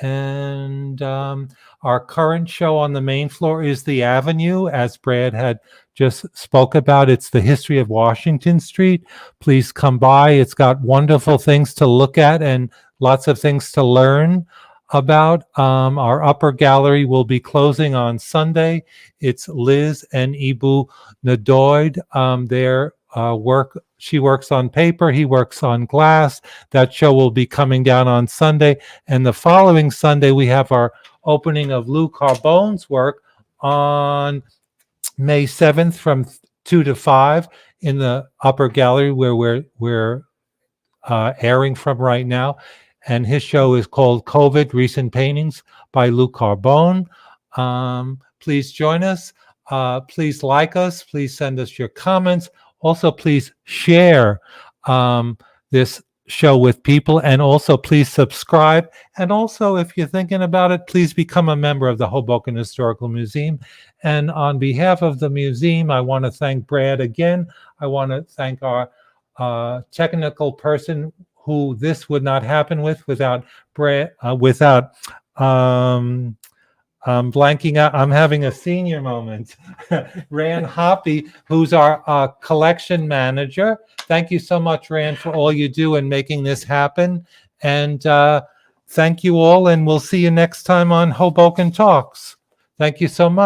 And our current show on the main floor is The Avenue, as Brad had just spoke about. It's the history of Washington Street. Please come by. It's got wonderful things to look at and lots of things to learn about. Our upper gallery will be closing on Sunday. It's Liz and Ibu Nadoid. Their work, she works on paper, he works on glass. That show will be coming down on Sunday. And the following Sunday, we have our opening of Lou Carbone's work on May 7th from 2 to 5 in the upper gallery where we're airing from right now. And his show is called COVID Recent Paintings by Lou Carbone. Please join us. Please like us. Please send us your comments. Also, please share this show with people. And also, please subscribe. And also, if you're thinking about it, please become a member of the Hoboken Historical Museum. And on behalf of the museum, I want to thank Brad again. I want to thank our technical person who this would not happen without Brad, blanking out. I'm having a senior moment. Rand Hoppy, who's our collection manager. Thank you so much, Rand, for all you do in making this happen. And thank you all, and we'll see you next time on Hoboken Talks. Thank you so much.